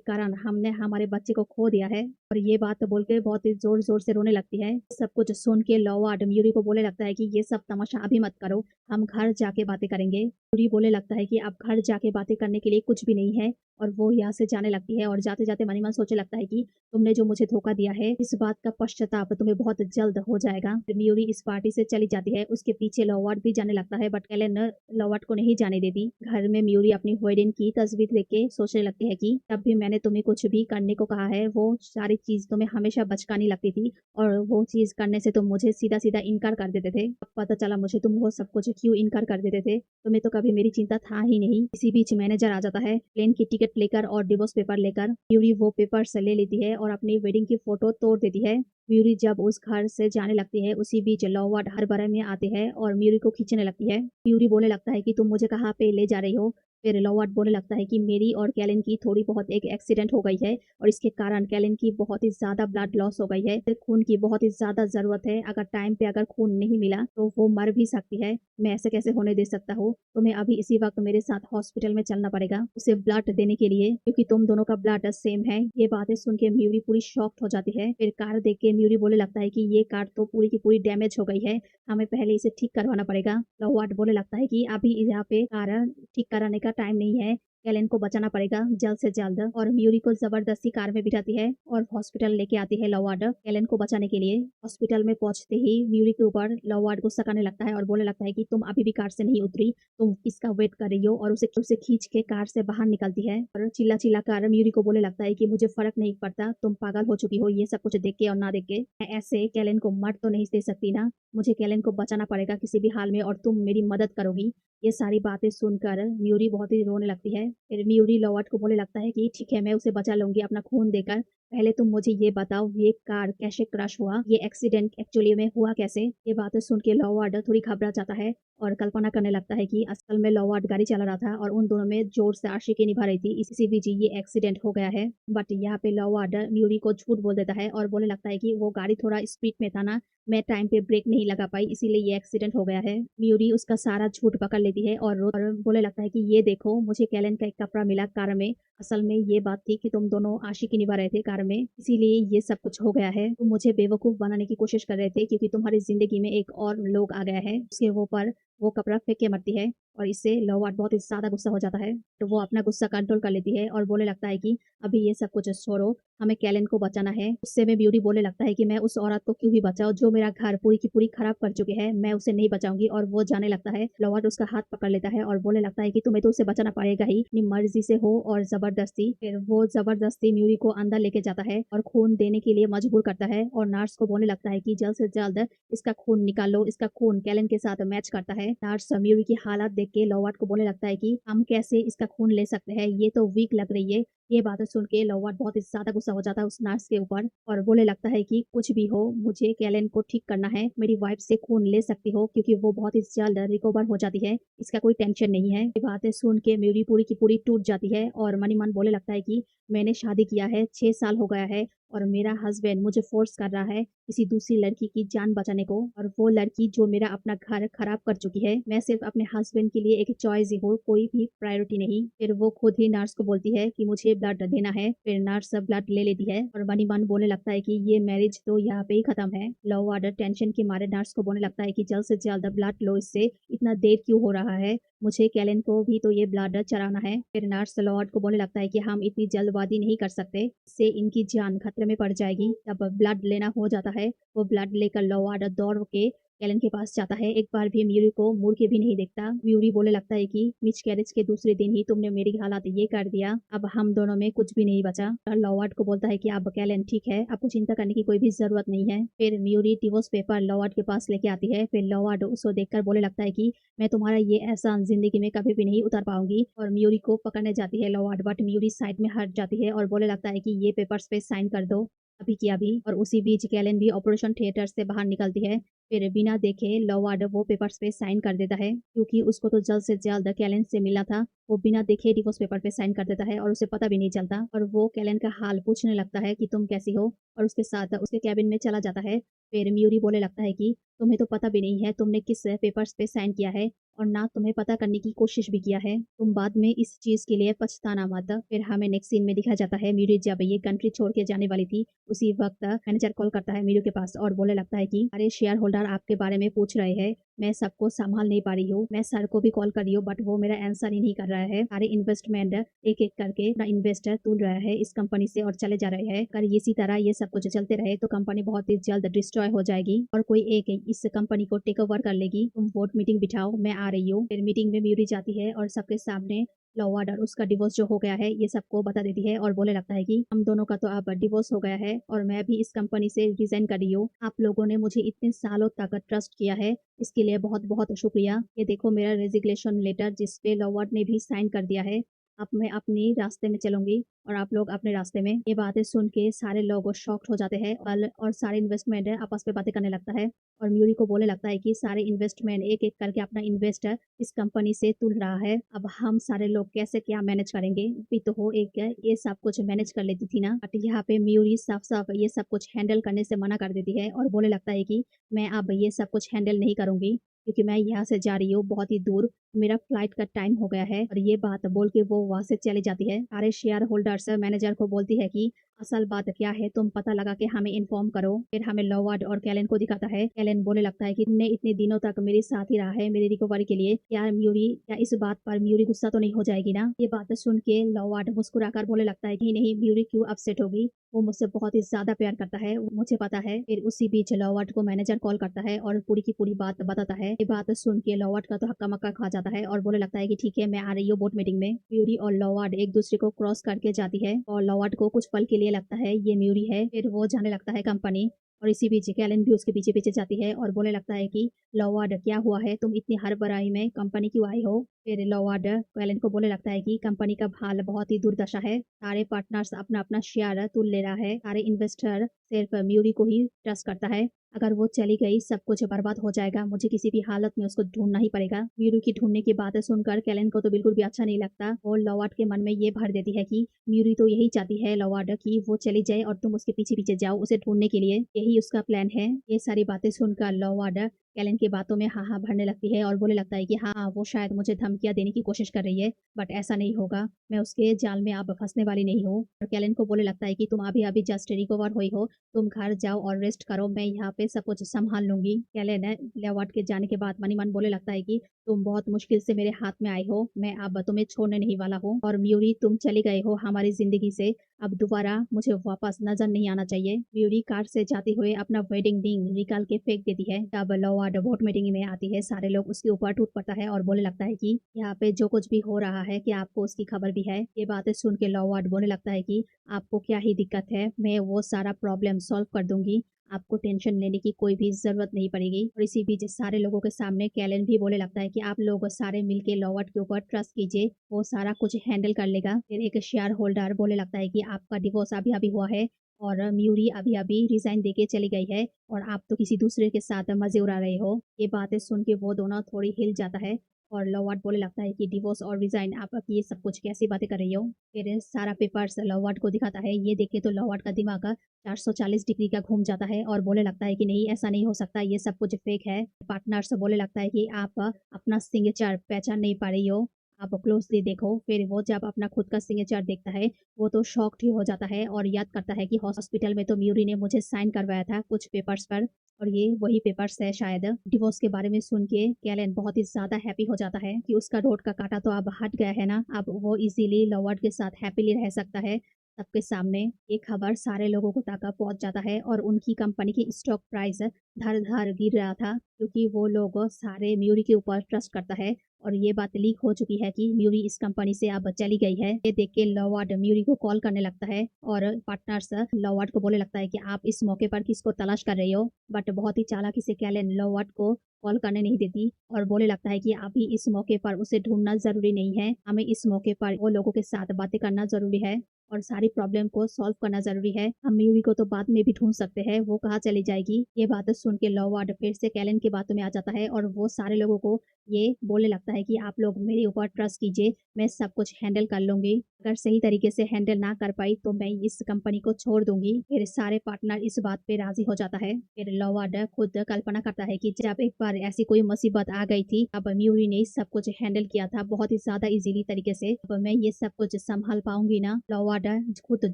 कारण हमने हमारे बच्चे को खो दिया है। और ये बात बोल के बहुत ही जोर जोर से रोने लगती है। सब कुछ सुन के लॉवार्ड म्यूरी को बोलने लगता है कि ये सब तमाशा अभी मत करो, हम घर जाके बातें करेंगे। म्यूरी बोलने लगता है कि अब घर जाके बातें करने के लिए कुछ भी नहीं है और वो यहाँ से जाने लगती है और जाते जाते मन ही मन सोचने लगता है कि तुमने जो मुझे धोखा दिया है इस बात का पश्चाताप तुम्हें बहुत जल्द हो जाएगा। फिर म्यूरी इस पार्टी से चली जाती है। उसके पीछे लॉवार्ड भी जाने लगता है, बट एलेन लॉवार्ड को नहीं जाने देती। घर में म्यूरी अपनी वेडिंग की तस्वीर देख के सोचने लगती है कि तब भी मैंने तुम्हें कुछ भी करने को कहा है, वो सारी चीज तुम्हें हमेशा बचकानी लगती थी और वो चीज करने से तुम मुझे सीधा सीधा इनकार कर देते थे। अब पता चला मुझे तुम वो सब कुछ क्यों इनकार कर देते थे। तुम्हें तो कभी मेरी चिंता था ही नहीं। इसी बीच मैनेजर आ जाता है प्लेन की टिकट लेकर और डिवोर्स पेपर लेकर। म्यूरी वो पेपर से ले लेती है और अपनी वेडिंग की फोटो तोड़ देती है। म्यूरी जब उस घर से जाने लगती है उसी बीच लॉवार्ड हर बारे में आते हैं और म्यूरी को खींचने लगती है। म्यूरी बोलने लगता है कि तुम मुझे कहाँ पे ले जा रही हो। फिर लॉवार्ड बोलने लगता है कि मेरी और कैलिन की थोड़ी बहुत एक एक्सीडेंट हो गई है और इसके कारण कैलिन की बहुत ही ज्यादा ब्लड लॉस हो गई है। फिर खून की बहुत ही ज्यादा जरूरत है। अगर टाइम पे अगर खून नहीं मिला तो वो मर भी सकती है। मैं ऐसे कैसे होने दे सकता हूँ। तुम्हें अभी इसी वक्त मेरे साथ हॉस्पिटल में चलना पड़ेगा उसे ब्लड देने के लिए, क्योंकि तुम दोनों का ब्लड सेम है। ये बातें सुन के म्यूरी पूरी शॉक्ड हो जाती है। फिर कार देख के म्यूरी बोलने लगता है कि ये कार तो पूरी की पूरी डैमेज हो गई है, हमें पहले इसे ठीक करवाना पड़ेगा। लॉवार्ड बोलने लगता है कि अभी यहाँ पे कार ठीक कराने का टाइम नहीं है, कैलेन को बचाना पड़ेगा जल्द से जल्द। और म्यूरी को जबरदस्ती कार में बिठाती है और हॉस्पिटल लेके आती है लॉवार्ड कैलेन को बचाने के लिए। हॉस्पिटल में पहुंचते ही म्यूरी के ऊपर लॉवार्ड गुस्सा करने लगता है और बोलने लगता है कि तुम अभी भी कार से नहीं उतरी, तुम किसका वेट कर रही हो। और उसे उसे खींच के कार से बाहर निकलती है और चिल्ला चिल्ला कर म्यूरी को बोलने लगता है कि मुझे फर्क नहीं पड़ता, तुम पागल हो चुकी हो ये सब कुछ देख के और ना देख के। मैं ऐसे कैलेन को मर तो नहीं दे सकती ना, मुझे कैलेन को बचाना पड़ेगा किसी भी हाल में और तुम मेरी मदद करोगी। ये सारी बातें सुनकर म्यूरी बहुत ही रोने लगती है। फिर म्यूरी लॉवार्ड को बोलने लगता है कि ठीक है मैं उसे बचा लूंगी अपना खून देकर, पहले तुम मुझे ये बताओ ये कार कैसे क्रश हुआ, ये एक्सीडेंट एक्चुअली में हुआ कैसे। ये बातें सुन के लॉवार्ड थोड़ी घबरा जाता है और कल्पना करने लगता है कि असल में लॉवार्ड गाड़ी चला रहा था और उन दोनों में जोर से आशिकी निभा रही थी, इसी बीच ये एक्सीडेंट हो गया है। बट यहाँ पे लॉवार्ड म्यूरी को झूठ बोल देता है और बोलने लगता है कि वो गाड़ी थोड़ा स्पीड में था ना, मैं टाइम पे ब्रेक नहीं लगा पाई इसीलिए ये एक्सीडेंट हो गया है। म्यूरी उसका सारा झूठ पकड़ लेती है और बोले लगता है कि ये देखो मुझे कैलेन का एक कपड़ा मिला कार में, असल में ये बात थी कि तुम दोनों आशिकी निभा रहे थे कार में, इसीलिए ये सब कुछ हो गया है। तुम मुझे बेवकूफ बनाने की कोशिश कर रहे थे क्योंकि तुम्हारी जिंदगी में एक और लोग आ गया है। उसके वो पर वो कपड़ा फेंक के मरती है और इससे लॉवार्ड बहुत ही ज्यादा गुस्सा हो जाता है। तो वो अपना गुस्सा कंट्रोल कर लेती है और बोलने लगता है कि अभी ये सब कुछ छोड़ो, हमें कैलेन को बचाना है। उससे में ब्यूटी बोलने लगता है कि मैं उस औरत को क्यों भी बचाऊं जो मेरा घर पूरी की पूरी खराब कर चुकी है, मैं उसे नहीं बचाऊंगी। और वो जाने लगता है। लॉवार्ड उसका हाथ पकड़ लेता है और बोलने लगता है कि तुम्हें तो उसे बचाना पड़ेगा ही, अपनी मर्जी से हो और जबरदस्ती। फिर वो जबरदस्ती म्यूरी को अंदर लेके जाता है और खून देने के लिए मजबूर करता है और नर्स को बोलने लगता है कि जल्द से जल्द इसका खून निकाल लो, इसका खून कैलेन के साथ मैच करता है। नर्स म्यूरी की हालत देख के लॉवार्ड को बोलने लगता है कि हम कैसे इसका खून ले सकते हैं, ये तो वीक लग रही है। ये बातें सुन के लॉवार्ड बहुत ही ज्यादा गुस्सा हो जाता है उस नर्स के ऊपर और बोलने लगता है कि कुछ भी हो मुझे कैलेन को ठीक करना है, मेरी वाइफ से खून ले सकती हो क्योंकि वो बहुत ही जल्द रिकवर हो जाती है, इसका कोई टेंशन नहीं है। ये बातें सुन के म्यूरी पूरी की पूरी टूट जाती है और मनी मन बोलने लगता है कि मैंने शादी किया है, 6 साल हो गया है और मेरा हस्बैंड मुझे फोर्स कर रहा है किसी दूसरी लड़की की जान बचाने को, और वो लड़की जो मेरा अपना घर खराब कर चुकी है। मैं सिर्फ अपने हस्बैंड के लिए एक चॉइस ही हूँ, कोई भी प्रायोरिटी नहीं। फिर वो खुद ही नर्स को बोलती है कि मुझे ब्लड देना है। फिर नर्स ब्लड ले लेती है और मनी मन बोलने लगता है कि ये मैरिज तो यहाँ पे ही खत्म है। लॉवार्ड टेंशन के मारे नर्स को बोलने लगता है कि जल्द से जल्द ब्लड लो, इससे इतना देर क्यों हो रहा है, मुझे कैलेन को भी तो ये ब्लड चढ़ाना है। फिर नर्स लॉर्ड को बोलने लगता है कि हम इतनी जल्दबाजी नहीं कर सकते, इससे इनकी जान खतरे में पड़ जाएगी। तब ब्लड लेना हो जाता है। वो ब्लड लेकर लॉर्ड दौड़ के कैलन के पास जाता है, एक बार भी म्यूरी को मुड़ के भी नहीं देखता। म्यूरी बोले लगता है कि मिसकैरेज के दूसरे दिन ही तुमने मेरी हालत ये कर दिया, अब हम दोनों में कुछ भी नहीं बचा। लॉवार्ड को बोलता है कि अब कैलन ठीक है, आपको चिंता करने की कोई भी जरूरत नहीं है। फिर म्यूरी डिवोर्स पेपर लॉवार्ड के पास लेके आती है। फिर लॉवार्ड उसको देखकर बोले लगता है कि मैं तुम्हारा ये एहसान जिंदगी में कभी भी नहीं उतार पाऊंगी, और म्यूरी को पकड़ने जाती है लॉवार्ड, बट म्यूरी साइड में हट जाती है और बोले लगता है कि ये पेपर्स पे साइन कर दो अभी की अभी। और उसी बीच कैलन भी ऑपरेशन थिएटर से बाहर निकलती है। फिर बिना देखे लॉवार्ड वो पेपर्स पे साइन कर देता है, क्योंकि उसको तो जल्द से जल्द कैलन से मिलना था। वो बिना देखे डिवोर्स पेपर पे साइन कर देता है और उसे पता भी नहीं चलता। और वो कैलन का हाल पूछने लगता है कि तुम कैसी हो, और उसके साथ उसके कैबिन में चला जाता है। फिर म्यूरी बोले लगता है कि तुम्हें तो पता भी नहीं है तुमने किस पेपर्स पे साइन किया है, और ना तुम्हें पता करने की कोशिश भी किया है। तुम बाद में इस चीज के लिए पछताना मत। फिर हमें नेक्स्ट सीन में दिखाया जाता है म्यूरी जब ये कंट्री छोड़ के जाने वाली थी, उसी वक्त मैनेजर कॉल करता है म्यूरी के पास और बोले लगता है कि अरे शेयर होल्डर आपके बारे में पूछ रहे हैं, मैं सबको संभाल नहीं पा रही हूँ। मैं सर को भी कॉल कर रही हूँ, बट वो मेरा आंसर ही नहीं कर रहा है। सारे इन्वेस्टमेंट एक एक करके अपना इन्वेस्टर तूल रहा है इस कंपनी से और चले जा रहे हैं। अगर इसी तरह ये सब कुछ चलते रहे तो कंपनी बहुत ही जल्द डिस्ट्रॉय हो जाएगी और कोई एक इस कंपनी को टेक ओवर कर लेगी। तुम वोट मीटिंग बिठाओ, मैं आ रही हूँ। फिर मीटिंग में म्यूरी जाती है और सबके सामने लॉवार्ड और उसका डिवोर्स जो हो गया है ये सबको बता देती है और बोले लगता है कि हम दोनों का तो अब डिवोर्स हो गया है और मैं भी इस कंपनी से रिजाइन कर रही हूँ। आप लोगों ने मुझे इतने सालों तक ट्रस्ट किया है, इसके लिए बहुत बहुत शुक्रिया। ये देखो मेरा रेजिग्नेशन लेटर जिसपे लॉवार्ड ने भी साइन कर दिया है। अब मैं अपनी रास्ते में चलूंगी और आप लोग अपने रास्ते में। ये बातें सुन के सारे लोग शॉक्ड हो जाते हैं और सारे इन्वेस्टमेंट आपस में बातें करने लगता है। और म्यूरी को बोले लगता है कि सारे इन्वेस्टमेंट एक एक करके अपना इन्वेस्टर इस कंपनी से तुल रहा है, अब हम सारे लोग कैसे क्या मैनेज करेंगे। भी तो हो एक ये सब कुछ मैनेज कर लेती थी ना, बट यहाँ पे म्यूरी साफ साफ ये सब कुछ हैंडल करने से मना कर देती है और बोले लगता है कि मैं अब ये सब कुछ हैंडल नहीं करूंगी, क्योंकि मैं यहाँ से जा रही हूँ बहुत ही दूर, मेरा फ्लाइट का टाइम हो गया है। और ये बात बोल के वो वहां से चली जाती है। सारे शेयर होल्डर्स मैनेजर को बोलती है कि असल बात क्या है तुम पता लगा के हमें इन्फॉर्म करो। फिर हमें लॉवार्ड और कैलन को दिखाता है। कैलन बोले लगता है कि तुमने इतने दिनों तक मेरे साथ ही रहा है मेरी रिकवरी के लिए, क्या म्यूरी क्या इस बात पर म्यूरी गुस्सा तो नहीं हो जाएगी ना। ये बात सुन के लॉवार्ड मुस्कुराकर बोले लगता है कि नहीं म्यूरी क्यों अपसेट होगी, वो मुझसे बहुत ही ज्यादा प्यार करता है, मुझे पता है। फिर उसी बीच लॉवार्ड को मैनेजर कॉल करता है और पूरी की पूरी बात बताता है। ये बात सुन के लॉवार्ड का तो हक्का मक्का खा जाता है और बोले लगता है कि ठीक है मैं आ रही हूँ बोर्ड मीटिंग में। म्यूरी और लॉवार्ड एक दूसरे को क्रॉस करके जाती है और लॉवार्ड को कुछ पल के लिए लगता है ये म्यूरी है। फिर वो जाने लगता है कंपनी, और इसी बीच कैलन भी उसके पीछे पीछे जाती है और बोले लगता है कि लॉवार्ड क्या हुआ है, तुम इतनी हड़बड़ाई में कंपनी क्यों आई हो। फिर लॉवार्ड कैलन को बोले लगता है कि कंपनी का हाल बहुत ही दुर्दशा है, सारे पार्टनर्स अपना अपना शेयर तुल ले रहा है, सारे इन्वेस्टर सिर्फ म्यूरी को ही ट्रस्ट करता है, अगर वो चली गई सब कुछ बर्बाद हो जाएगा, मुझे किसी भी हालत में उसको ढूंढना ही पड़ेगा। म्यूरी की ढूंढने की बातें सुनकर कैलन को तो बिल्कुल भी अच्छा नहीं लगता और लॉवार्ड के मन में ये भर देती है कि म्यूरी तो यही चाहती है लॉवार्ड कि वो चली जाए और तुम उसके पीछे पीछे जाओ उसे ढूंढने के लिए, यही उसका प्लान है। ये सारी बातें सुनकर लॉवार्ड कैलन की बातों में हाँ हाँ भरने लगती है और बोले लगता है कि हाँ वो शायद मुझे धमकियां देने की कोशिश कर रही है, बट ऐसा नहीं होगा, मैं उसके जाल में अब फंसने वाली नहीं हूँ। और कैलन को बोले लगता है कि तुम अभी अभी जस्ट रिकवर हुई हो, तुम घर जाओ और रेस्ट करो, मैं यहाँ पे सब कुछ संभाल लूंगी। कैलन लॉवार्ड के जाने के बाद मनी मन बोले लगता है कि तुम बहुत मुश्किल से मेरे हाथ में आई हो, मैं अब तुम्हें छोड़ने नहीं वाला हूँ, और म्यूरी तुम चले गए हो हमारी जिंदगी से, अब दोबारा मुझे वापस नजर नहीं आना चाहिए। म्यूरी कार से जाते हुए अपना वेडिंग रिंग निकाल के फेंक देती है। तब लॉवार्ड वोट मीटिंग में आती है, सारे लोग उसके ऊपर टूट पड़ता है और बोले लगता है कि यहाँ पे जो कुछ भी हो रहा है कि आपको उसकी खबर भी है। ये बातें सुन के लॉवार्ड बोले लगता है कि आपको क्या ही दिक्कत है, मैं वो सारा प्रॉब्लम सॉल्व कर दूंगी, आपको टेंशन लेने की कोई भी जरूरत नहीं पड़ेगी। और इसी बीच सारे लोगों के सामने कैलन भी बोले लगता है कि आप लोग सारे मिलके लॉवार्ड के ऊपर ट्रस्ट कीजिए, वो सारा कुछ हैंडल कर लेगा। फिर एक शेयर होल्डर बोले लगता है कि आपका डिवोर्स अभी अभी हुआ है और म्यूरी अभी अभी रिजाइन देके चली गई है और आप तो किसी दूसरे के साथ मजे उड़ा रहे हो। ये बातें सुन के वो दोनों थोड़ी हिल जाता है और लॉवार्ड बोले लगता है कि डिवोर्स और रिजाइन आप ये सब कुछ कैसी बातें कर रही हो। फिर सारा पेपर्स लॉवार्ड को दिखाता है, ये देख के तो लॉवार्ड का दिमाग 440 डिग्री का घूम जाता है और बोले लगता है कि नहीं ऐसा नहीं हो सकता, ये सब कुछ फेक है। पार्टनर्स बोले लगता है कि आप अपना सिग्नेचर पहचान नहीं पा रही हो, आप क्लोजली देखो। फिर वो जब अपना खुद का सिग्नेचर देखता है वो तो शॉक्ड ही हो जाता है और याद करता है कि हॉस्पिटल में तो म्यूरी ने मुझे साइन करवाया था कुछ पेपर्स पर, और ये वही पेपर्स है शायद। डिवोर्स के बारे में सुन के कैलन बहुत ही ज्यादा हैप्पी हो जाता है कि उसका रोड का कांटा तो अब हट गया है ना, अब वो इजीली लॉवार्ड के साथ हैप्पीली रह सकता है। सबके सामने ये खबर सारे लोगों को तक पहुंच जाता है और उनकी कंपनी की स्टॉक प्राइस धड़-धड़ गिर रहा था क्योंकि वो लोग सारे म्यूरी के ऊपर ट्रस्ट करता है और ये बात लीक हो चुकी है कि म्यूरी इस कंपनी से अब चली गई है। ये देख के लॉवार्ड म्यूरी को कॉल करने लगता है और पार्टनर्स लॉवार्ड को बोलने लगता है कि आप इस मौके पर किसको तलाश कर रही हो, बट बहुत ही चालाकी से कैलेन लॉवार्ड को कॉल करने नहीं देती और बोलने लगता है कि अभी इस मौके पर उसे ढूंढना जरूरी नहीं है, हमें इस मौके पर वो लोगों के साथ बातें करना जरूरी है और सारी प्रॉब्लम को सॉल्व करना जरूरी है। हम म्यूरी को तो बाद में भी ढूंढ सकते हैं, वो कहाँ चली जाएगी। ये बातें सुन के लॉवार्ड फिर से कैलेन की बातों में आ जाता है और वो सारे लोगों को ये बोलने लगता है कि आप लोग मेरे ऊपर ट्रस्ट कीजिए, मैं सब कुछ हैंडल कर लूंगी। अगर सही तरीके से हैंडल ना कर पाई तो मैं इस कंपनी को छोड़ दूंगी। फिर सारे पार्टनर इस बात पे राजी हो जाता है। फिर लॉवार्ड खुद कल्पना करता है कि जब एक बार ऐसी कोई मुसीबत आ गई थी, अब म्यूरी ने सब कुछ हैंडल किया था बहुत ही ज्यादा इजीली तरीके से, अब मैं ये सब कुछ संभाल पाऊंगी ना। लॉवार्ड खुद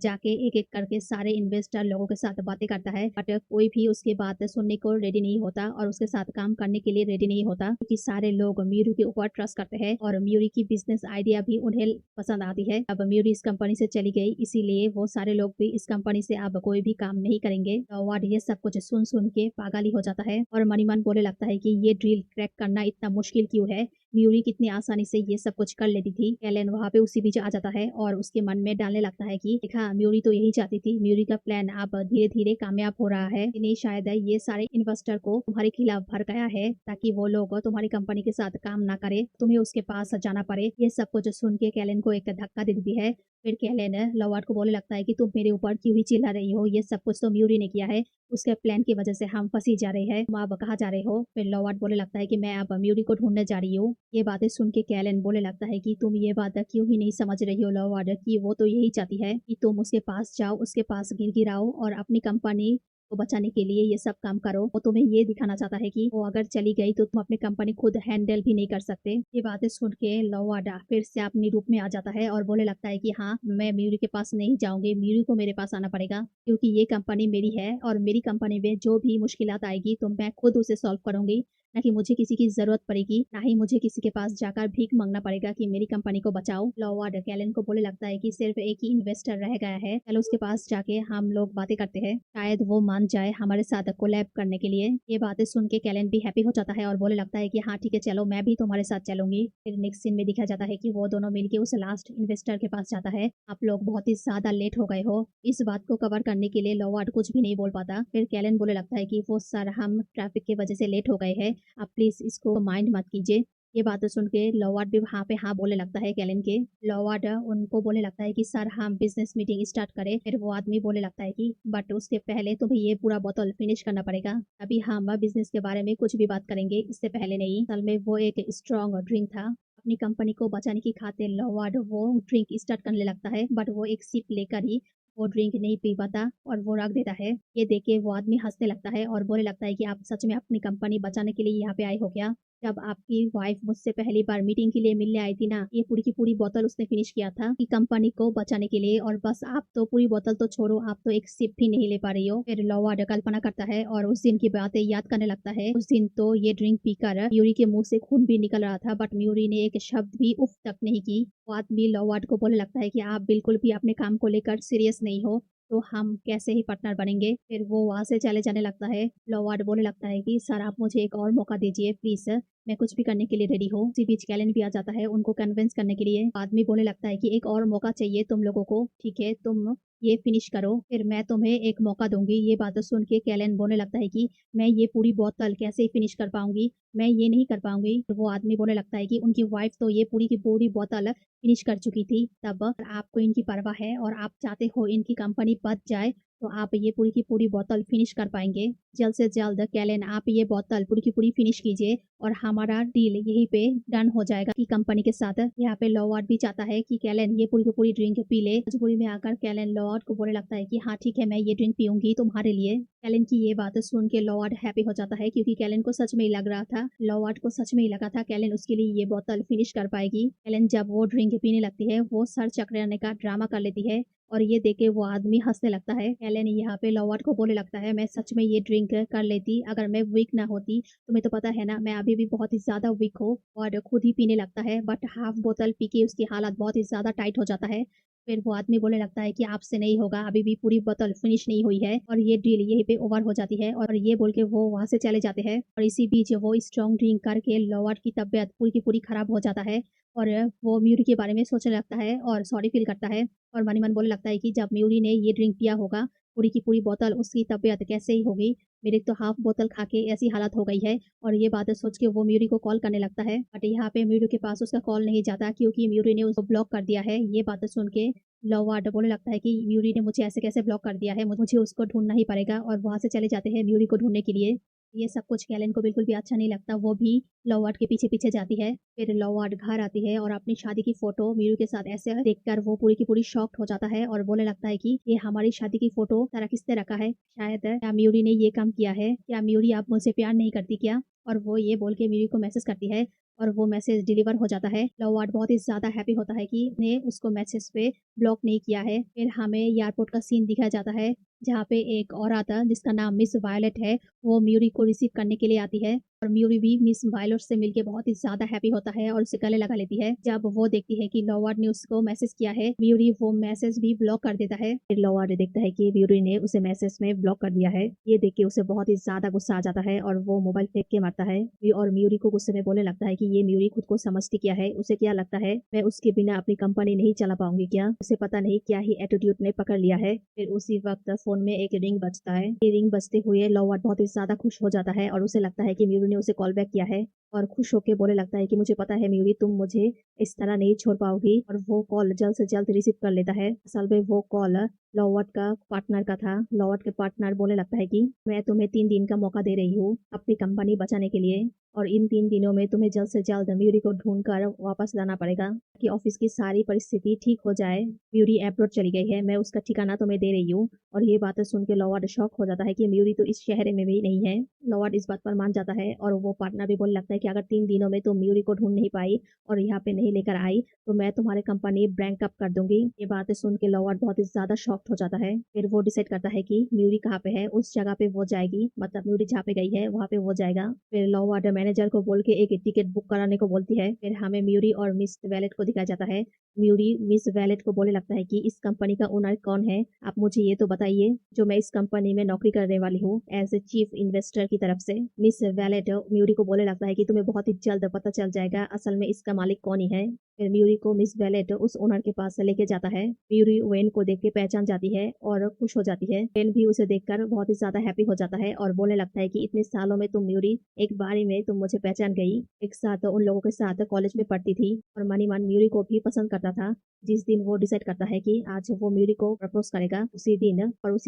जाके एक एक करके सारे इन्वेस्टर लोगों के साथ बातें करता है, बट कोई भी उसकी बात सुनने को रेडी नहीं होता और उसके साथ काम करने के लिए रेडी नहीं होता, क्योंकि सारे लोग म्यूरी के ऊपर ट्रस्ट करते हैं और म्यूरी की बिजनेस आइडिया भी उन्हें पसंद आती है। अब म्यूरी इस कंपनी से चली गई, इसीलिए वो सारे लोग भी इस कंपनी से अब कोई भी काम नहीं करेंगे। लॉवार्ड ये सब कुछ सुन सुन के पागल ही हो जाता है और मन ही मन बोलने लगता है कि ये डील क्रैक करना इतना मुश्किल क्यों है, म्यूरी कितनी आसानी से ये सब कुछ कर लेती थी। कैलेन वहाँ पे उसी बीच आ जाता है और उसके मन में डालने लगता है कि देखा, म्यूरी तो यही चाहती थी, म्यूरी का प्लान अब धीरे धीरे कामयाब हो रहा है, इन्हें शायद ये सारे इन्वेस्टर को तुम्हारे खिलाफ भड़काया है ताकि वो लोग तुम्हारी कंपनी के साथ काम ना करे, तुम्हें उसके पास जाना पड़े। ये सब कुछ सुन के कैलेन को एक धक्का दे देती है। फिर कैलेन लॉवार्ड को बोलने लगता है कि तुम मेरे ऊपर क्यों ही चिल्ला रही हो, ये सब कुछ तो म्यूरी ने किया है, उसके प्लान की वजह से हम फंसी जा रहे हैं, तुम अब कहाँ जा रहे हो। फिर लॉवार्ड बोलने लगता है कि मैं अब म्यूरी को ढूंढने जा रही हूँ। ये बातें सुन के कैलेन बोलने लगता है कि तुम ये बात क्यों ही नहीं समझ रही हो लॉवार्ड, कि वो तो यही चाहती है कि तुम उसके पास जाओ, उसके पास गिड़गिड़ाओ और अपनी कंपनी को बचाने के लिए ये सब काम करो। वो तुम्हें ये दिखाना चाहता है कि वो अगर चली गई तो तुम अपनी कंपनी खुद हैंडल भी नहीं कर सकते। ये बातें सुन के लॉवार्ड फिर से अपनी रूप में आ जाता है और बोलने लगता है कि हाँ, मैं म्यूरी के पास नहीं जाऊंगी, म्यूरी को मेरे पास आना पड़ेगा, क्योंकि ये कंपनी मेरी है और मेरी कंपनी में जो भी मुश्किलात आएगी तो मैं खुद उसे सॉल्व करूंगी, ना कि मुझे किसी की जरूरत पड़ेगी, ना ही मुझे किसी के पास जाकर भीख मांगना पड़ेगा कि मेरी कंपनी को बचाओ। लॉवार्ड कैलेन को बोले लगता है कि सिर्फ एक ही इन्वेस्टर रह गया है, चलो उसके पास जाके हम लोग बातें करते हैं, शायद वो मान जाए हमारे साथ कोलैब करने के लिए। ये बातें सुन के कैलेन भी हैप्पी हो जाता है और बोले लगता है कि हाँ ठीक है, चलो मैं भी तुम्हारे साथ चलूंगी। फिर नेक्स्ट सीन में दिखाया जाता है कि वो दोनों मिलके उस लास्ट इन्वेस्टर के पास जाता है। आप लोग बहुत ही ज्यादा लेट हो गए हो। इस बात को कवर करने के लिए लॉवार्ड कुछ भी नहीं बोल पाता। फिर कैलेन बोले लगता है कि वो सर, हम ट्रैफिक की वजह से लेट हो गए हैं, आप प्लीज इसको माइंड मत कीजिए। ये बातें सुन के लॉवार्ड भी वहाँ पे हाँ बोले लगता है कैलेन के। लॉवार्ड उनको बोले लगता है कि सर, हम बिजनेस मीटिंग स्टार्ट करें। फिर वो आदमी बोले लगता है कि बट उसके पहले तुम्हें ये पूरा बोतल फिनिश करना पड़ेगा, अभी हम बिजनेस के बारे में कुछ भी बात करेंगे, इससे पहले नहीं। असल में वो एक स्ट्रॉन्ग ड्रिंक था। अपनी कंपनी को बचाने की खातिर लॉवार्ड वो ड्रिंक स्टार्ट करने लगता है, बट वो एक सिप लेकर ही वो ड्रिंक नहीं पी पाता और वो रख देता है। ये देख के वो आदमी हंसने लगता है और बोलने लगता है कि आप सच में अपनी कंपनी बचाने के लिए यहाँ पे आए हो क्या? जब आपकी वाइफ मुझसे पहली बार मीटिंग के लिए मिलने आई थी ना, ये पूरी की पूरी बोतल उसने फिनिश किया था कि कंपनी को बचाने के लिए, और बस आप तो पूरी बोतल तो छोड़ो, आप तो एक सिप भी नहीं ले पा रही हो। फिर लॉवार्ड कल्पना करता है और उस दिन की बातें याद करने लगता है। उस दिन तो ये ड्रिंक पीकर म्यूरी के मुंह से खून भी निकल रहा था, बट म्यूरी ने एक शब्द भी उफ तक नहीं की। वो आदमी लॉवार्ड को बोलने लगता है कि आप बिल्कुल भी अपने काम को लेकर सीरियस नहीं हो, तो हम कैसे ही पार्टनर बनेंगे। फिर वो वहां से चले जाने लगता है। लॉवार्ड बोलने लगता है कि सर, आप मुझे एक और मौका दीजिए प्लीज, मैं कुछ भी करने के लिए रेडी हूँ। इसी बीच कैलेन भी आ जाता है उनको कन्विंस करने के लिए। आदमी बोलने लगता है कि एक और मौका चाहिए तुम लोगों को, ठीक है, तुम ये फिनिश करो, फिर मैं तुम्हें एक मौका दूंगी। ये बात सुन के कैलेन बोलने लगता है कि मैं ये पूरी बोतल कैसे फिनिश कर पाऊंगी, मैं ये नहीं कर पाऊंगी। तो वो आदमी बोलने लगता है कि उनकी वाइफ तो ये पूरी की पूरी बोतल फिनिश कर चुकी थी, तब आपको इनकी परवाह है और आप चाहते हो इनकी कंपनी बच जाए, तो आप ये पूरी की पूरी बोतल फिनिश कर पाएंगे। जल्द से जल्द कैलेन, आप ये बोतल पूरी की पूरी फिनिश कीजिए और हमारा डील यहीं पे डन हो जाएगा कि कंपनी के साथ। यहाँ पे लॉवार्ड भी चाहता है कि कैलेन ये पूरी की पूरी ड्रिंक पी ले। मजबूरी में आकर कैलेन लॉवार्ड को बोलने लगता है कि हाँ ठीक है, मैं ये ड्रिंक पीऊंगी तुम्हारे लिए। कैलेन की ये बात सुन के लॉवार्ड हैप्पी हो जाता है, क्योंकि कैलेन को सच में ही लग रहा था, लॉवार्ड को सच में ही लगा था कैलेन उसके लिए ये बोतल फिनिश कर पाएगी। कैलेन जब वो ड्रिंक पीने लगती है, वो सर चकराने का ड्रामा कर लेती है और ये देखे वो आदमी हंसने लगता है। कैलेन यहाँ पे लॉवार्ड को बोलने लगता है, मैं सच में ये ड्रिंक कर लेती, अगर मैं वीक ना होती। तुम्हें तो पता है ना, मैं अभी म्यूरी भी बहुत ही ज़्यादा वीक हो और खुद ही पीने लगता है, बट हाफ बोतल पी के उसकी हालत बहुत ही ज़्यादा टाइट हो जाता है। फिर वो आदमी बोलने लगता है कि आपसे नहीं होगा, अभी भी पूरी बोतल फिनिश नहीं हुई है और ये डील यहीं पे ओवर हो जाती है और ये बोल के वो वहाँ से चले जाते हैं और इसी बीच वो स्ट्रॉन्ग ड्रिंक करके लॉर्ड की तबीयत पूरी की पूरी खराब हो जाता है और वो म्यूरी के बारे में सोचने लगता है और सॉरी फील करता है और मन ही मन बोलने लगता है कि जब म्यूरी ने ये ड्रिंक पिया होगा, पूरी की पूरी बोतल, उसकी तबीयत कैसे ही होगी। मेरी तो हाफ बोतल खा के ऐसी हालत हो गई है और ये बातें सोच के वो म्यूरी को कॉल करने लगता है, बट यहाँ पे म्यूरी के पास उसका कॉल नहीं जाता क्योंकि म्यूरी ने उसको ब्लॉक कर दिया है। ये बातें सुन के लॉर्ड बोलने लगता है कि म्यूरी ने मुझे ऐसे कैसे ब्लॉक कर दिया है, मुझे उसको ढूँढना ही पड़ेगा और वहाँ से चले जाते हैं म्यूरी को ढूँढने के लिए। ये सब कुछ कैलन को बिल्कुल भी अच्छा नहीं लगता, वो भी लॉर्ड के पीछे-पीछे जाती है। फिर लॉर्ड घर आती है और अपनी शादी की फ़ोटो म्यूरी के साथ ऐसे देखकर वो पूरी की पूरी शॉक्ड हो जाता है और बोलने लगता है कि ये हमारी शादी की फ़ोटो तरह किसने रखा है? शायद क्या म्यूरी ने ये काम किया है? क्या म्यूरी अब मुझसे प्यार नहीं करती क्या? और वो ये बोल के म्यूरी को मैसेज करती है और वो मैसेज डिलीवर हो जाता है। लॉर्ड बहुत ही ज़्यादा हैप्पी होता है कि उसने उसको मैसेज पे ब्लॉक नहीं किया है। फिर हमें एयरपोर्ट का सीन दिखाया जाता है, जहाँ पे एक औरत जिसका नाम मिस वायलेट है, वो म्यूरी को रिसीव करने के लिए आती है और म्यूरी भी मिस वायलेट से मिलके बहुत ही ज़्यादा हैप्पी होता है और उसे गले लगा लेती है। जब वो देखती है कि लॉर्ड ने उसको मैसेज किया है, म्यूरी वो मैसेज भी ब्लॉक कर देता है। फिर लॉर्ड देखता है कि म्यूरी ने उसे मैसेज में ब्लॉक कर दिया है। ये देख के उसे बहुत ही ज़्यादा गुस्सा आ जाता है और वो मोबाइल फेंक के मारता है और म्यूरी को गुस्से में बोलने लगता है कि ये म्यूरी खुद को समझती क्या है, उसे क्या लगता है मैं उसके बिना अपनी कंपनी नहीं चला पाऊंगी क्या? उसे पता नहीं क्या ही एटीट्यूड ने पकड़ लिया है। फिर उसी वक्त फोन में एक रिंग बजता है। ये रिंग बजते हुए लॉर्ड बहुत ही ज्यादा खुश हो जाता है और उसे लगता है कि म्यूरी ने उसे कॉल बैक किया है और खुश होकर बोलने लगता है कि मुझे पता है म्यूरी, तुम मुझे इस तरह नहीं छोड़ पाओगी और वो कॉल जल्द से जल्द रिसीव कर लेता है। असल में वो कॉल लॉर्ड का पार्टनर का था। लॉर्ड के पार्टनर बोलने लगता है कि मैं तुम्हें 3 दिन का मौका दे रही हूँ अपनी कंपनी बचाने के लिए और इन 3 दिनों में तुम्हें जल्द से जल्द म्यूरी को ढूंढकर वापस लाना पड़ेगा कि ऑफिस की सारी परिस्थिति ठीक हो जाए। म्यूरी अब्रॉड चली गई है, मैं उसका ठिकाना तुम्हें दे रही हूँ। और ये बातें सुन के लॉर्ड शॉक हो जाता है कि म्यूरी तो इस शहर में भी नहीं है। लॉर्ड इस बात पर मान जाता है और वो पार्टनर भी बोलने लगता है कि अगर 3 दिनों में तुम म्यूरी को ढूंढ नहीं पाई और यहाँ पे नहीं लेकर आई तो मैं तुम्हारी कंपनी ब्रेक अप कर दूंगी। ये बातें सुन के लॉर्ड बहुत ही ज्यादा शॉक्ड हो जाता है। फिर वो डिसाइड करता है कि म्यूरी कहाँ पे है, उस जगह पे वो जाएगी, मतलब म्यूरी जहाँ पे गई है वहाँ पे वो जाएगा। फिर लॉर्ड मैनेजर को बोल के एक टिकट बुक कराने को बोलती है। फिर हमें म्यूरी और मिस वैलेट को दिखाया जाता है। म्यूरी मिस वैलेट को बोलने लगता है कि इस कंपनी का ओनर कौन है, आप मुझे ये तो बताइए जो मैं इस कंपनी में नौकरी करने वाली हूँ एज ए चीफ इन्वेस्टर की तरफ से। मिस वैलेट म्यूरी को बोलने लगता है कि तुम्हें बहुत ही जल्द पता चल जाएगा असल में इसका मालिक कौन ही है। फिर म्यूरी को मिस वैलेट उस ओनर के पास लेके जाता है। म्यूरी वेन को देख के पहचान जाती है और खुश हो जाती है। वेन भी उसे देखकर बहुत ही ज्यादा हैप्पी हो जाता है और बोलने लगता है कि इतने सालों में तुम म्यूरी, एक बारी में तुम मुझे पहचान गई। एक साथ उन लोगों के साथ कॉलेज में पढ़ती थी और मनी मन म्यूरी को भी पसंद करता था। जिस दिन वो डिसाइड करता है कि आज वो म्यूरी को प्रपोज करेगा, उसी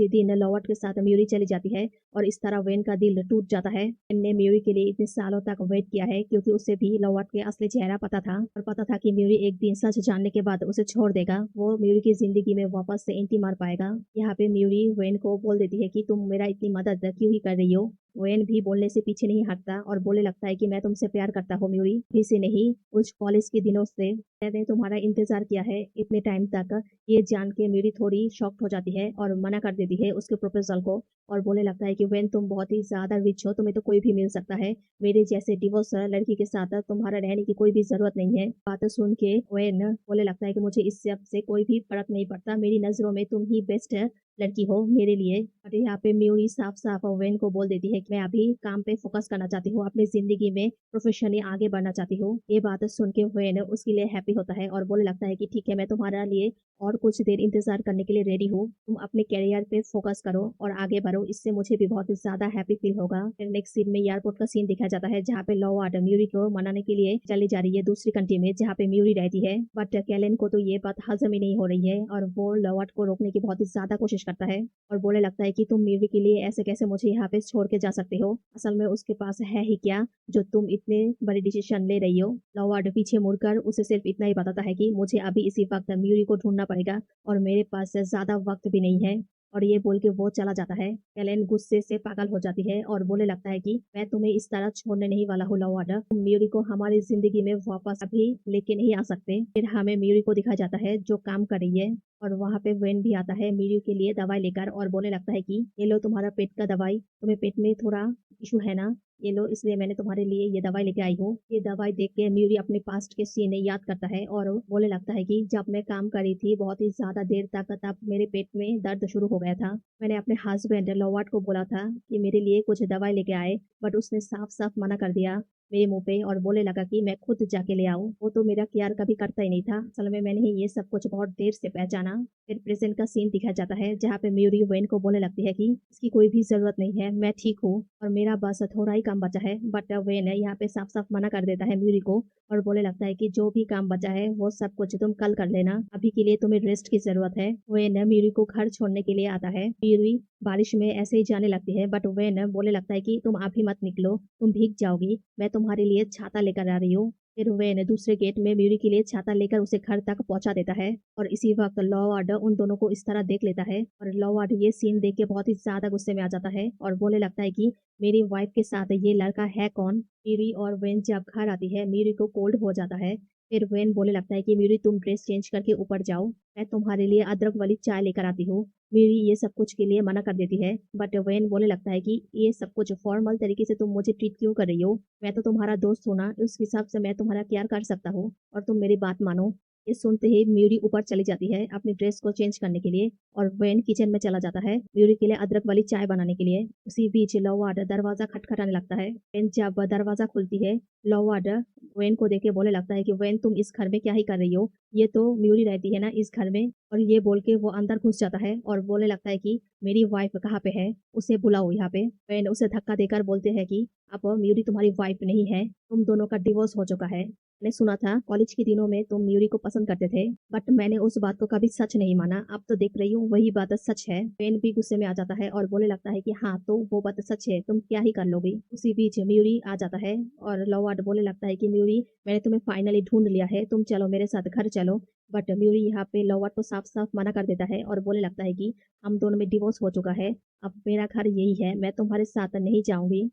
दिन लॉर्ड के साथ म्यूरी चली जाती है और इस तरह वेन का दिल टूट जाता है। वेन ने म्यूरी के लिए इतने सालों तक वेट किया है क्योंकि उसे भी लॉर्ड के असली चेहरा पता था और पता था कि म्यूरी एक दिन सच जानने के बाद उसे छोड़ देगा, वो म्यूरी की जिंदगी में वापस से एंट्री मार पाएगा। यहाँ पे म्यूरी वेन को बोल देती है कि तुम मेरा इतनी मदद क्यों ही कर रही हो। वेन भी बोलने से पीछे नहीं हटता और बोलने लगता है कि मैं तुमसे प्यार करता हूँ म्यूरी, भी से नहीं, कुछ कॉलेज के दिनों से मैंने तुम्हारा इंतजार किया है इतने टाइम तक। ये जान के म्यूरी थोड़ी शॉक्ड हो जाती है और मना कर देती है उसके प्रपोजल को और बोलने लगता है कि वेन तुम बहुत ही ज्यादा रिच हो, तुम्हें तो कोई भी मिल सकता है, मेरे जैसे डिवोर्स लड़की के साथ तुम्हारा रहने की कोई भी जरूरत नहीं है। बातें सुन के वेन बोलने लगता है कि मुझे इस सब से कोई भी फर्क नहीं पड़ता, मेरी नजरों में तुम ही बेस्ट लड़की हो मेरे लिए। और यहाँ पे म्यूरी साफ साफ वेन को बोल देती है कि मैं अभी काम पे फोकस करना चाहती हूँ, अपनी जिंदगी में प्रोफेशनली आगे बढ़ना चाहती हूँ। ये बात सुन के वेन उसके लिए हैप्पी होता है और बोलने लगता है कि ठीक है, मैं तुम्हारे लिए और कुछ देर इंतजार करने के लिए रेडी हूँ, तुम अपने कैरियर पे फोकस करो और आगे बढ़ो, इससे मुझे भी बहुत ही ज्यादा हैप्पी फील होगा। फिर नेक्स्ट सीन में एयरपोर्ट का सीन दिखाया जाता है जहाँ पे लॉर्ड म्यूरी को मनाने के लिए चली जा रही है दूसरी कंट्री में जहाँ पे म्यूरी रहती है, बट कैलन को तो ये बात हजम ही नहीं हो रही है और वो लॉर्ड को रोकने की बहुत ही ज्यादा कोशिश करता है और बोलने लगता है कि तुम म्यूरी के लिए ऐसे कैसे मुझे यहाँ पे छोड़ के जा सकते हो, असल में उसके पास है ही क्या जो तुम इतने बड़ी डिसीजन ले रही हो। लॉर्ड पीछे मुड़कर उसे सिर्फ इतना ही बताता है कि मुझे अभी इसी वक्त म्यूरी को ढूंढना पड़ेगा और मेरे पास ज्यादा वक्त भी नहीं है। और ये बोल के वो चला जाता है। कैलेन गुस्से से पागल हो जाती है और बोलने लगता है कि मैं तुम्हें इस तरह छोड़ने नहीं वाला हूँ लॉर्ड, तुम म्यूरी को हमारी जिंदगी में वापस अभी लेके नहीं आ सकते। फिर हमें म्यूरी को दिखाया जाता है जो काम कर रही है और वहाँ पे वेन भी आता है म्यूरी के लिए दवाई लेकर और बोलने लगता है कि ये लो तुम्हारा पेट का दवाई, तुम्हें पेट में थोड़ा इशू है ना, ये लो इसलिए मैंने तुम्हारे लिए ये दवाई लेके आई हूँ। ये दवाई देख के म्यूरी अपने पास्ट के सीने याद करता है और बोलने लगता है कि जब मैं काम कर रही थी बहुत ही ज्यादा देर तक, तब मेरे पेट में दर्द शुरू हो गया था। मैंने अपने हस्बैंड लॉवार्ड को बोला था कि मेरे लिए कुछ दवाई लेके आए, बट उसने साफ साफ मना कर दिया मेरे मुंह पे और बोलने लगा कि मैं खुद जाके ले आऊं। वो तो मेरा केयर कभी करता ही नहीं था। असल में मैंने ही ये सब कुछ बहुत देर से पहचाना। फिर प्रेजेंट का सीन दिखाया जाता है जहाँ पे म्यूरी वेन को बोलने लगती है कि इसकी कोई भी जरूरत नहीं है, मैं ठीक हूँ और मेरा बस थोड़ा ही काम बचा है। बट वेन यहाँ पे साफ साफ मना कर देता है म्यूरी को और बोलने लगता है कि जो भी काम बचा है वो सब कुछ तुम कल कर लेना, अभी के लिए तुम्हें रेस्ट की जरूरत है। वेन म्यूरी को घर छोड़ने के लिए आता है। म्यूरी बारिश में ऐसे ही जाने लगती है, बट वेन बोलने लगता है कि तुम अभी मत निकलो, तुम भीग जाओगी, मैं तुम्हारे लिए छाता लेकर आ रही हूँ। फिर वेन दूसरे गेट में म्यूरी के लिए छाता लेकर उसे घर तक पहुंचा देता है और इसी वक्त लॉवार्ड उन दोनों को इस तरह देख लेता है और लॉवार्ड ये सीन देख के बहुत ही ज्यादा गुस्से में आ जाता है और बोलने लगता है कि मेरी वाइफ के साथ ये लड़का है कौन। म्यूरी और वेन जब घर आती है म्यूरी को कोल्ड हो जाता है। फिर वेन बोलने लगता है कि म्यूरी तुम ड्रेस चेंज करके ऊपर जाओ, मैं तुम्हारे लिए अदरक वाली चाय लेकर आती हूँ। म्यूरी ये सब कुछ के लिए मना कर देती है, बट वेन बोलने लगता है कि ये सब कुछ फॉर्मल तरीके से तुम मुझे ट्रीट क्यों कर रही हो, मैं तो तुम्हारा दोस्त हूँ ना, उस हिसाब से मैं तुम्हारा केयर कर सकता हूँ और तुम मेरी बात मानो। ये सुनते ही म्यूरी ऊपर चली जाती है अपनी ड्रेस को चेंज करने के लिए और वेन किचन में चला जाता है म्यूरी के लिए अदरक वाली चाय बनाने के लिए। उसी बीच लॉवार्ड दरवाजा खटखटाने लगता है। वेन जब दरवाजा खुलती है, लॉवार्ड वेन को देख के बोलने लगता है कि वेन तुम इस घर में क्या ही कर रही हो, ये तो म्यूरी रहती है ना इस घर में। और ये बोल के वो अंदर घुस जाता है और बोलने लगता है कि मेरी वाइफ कहाँ पे है, उसे बुलाओ यहाँ पे। वेन उसे धक्का देकर बोलते हैं कि अब म्यूरी तुम्हारी वाइफ नहीं है, तुम दोनों का डिवोर्स हो चुका है। मैंने सुना था कॉलेज के दिनों में तुम म्यूरी को पसंद करते थे, बट मैंने उस बात को कभी सच नहीं माना, अब तो देख रही हूँ वही बात सच है। वेन भी गुस्से में आ जाता है और बोलने लगता है कि हाँ तो वो बात सच है, तुम क्या ही कर लोगी। उसी बीच म्यूरी आ जाता है और लॉवार्ड बोलने लगता है कि म्यूरी मैंने तुम्हें फाइनली ढूंढ लिया है, तुम चलो मेरे साथ घर चलो। बट म्यूरी यहाँ पे लॉवार्ड को साफ साफ मना कर देता है और बोलने लगता है कि हम दोनों में डिवोर्स हो चुका है, अब मेरा घर यही है, मैं तुम्हारे साथ नहीं जाऊंगी।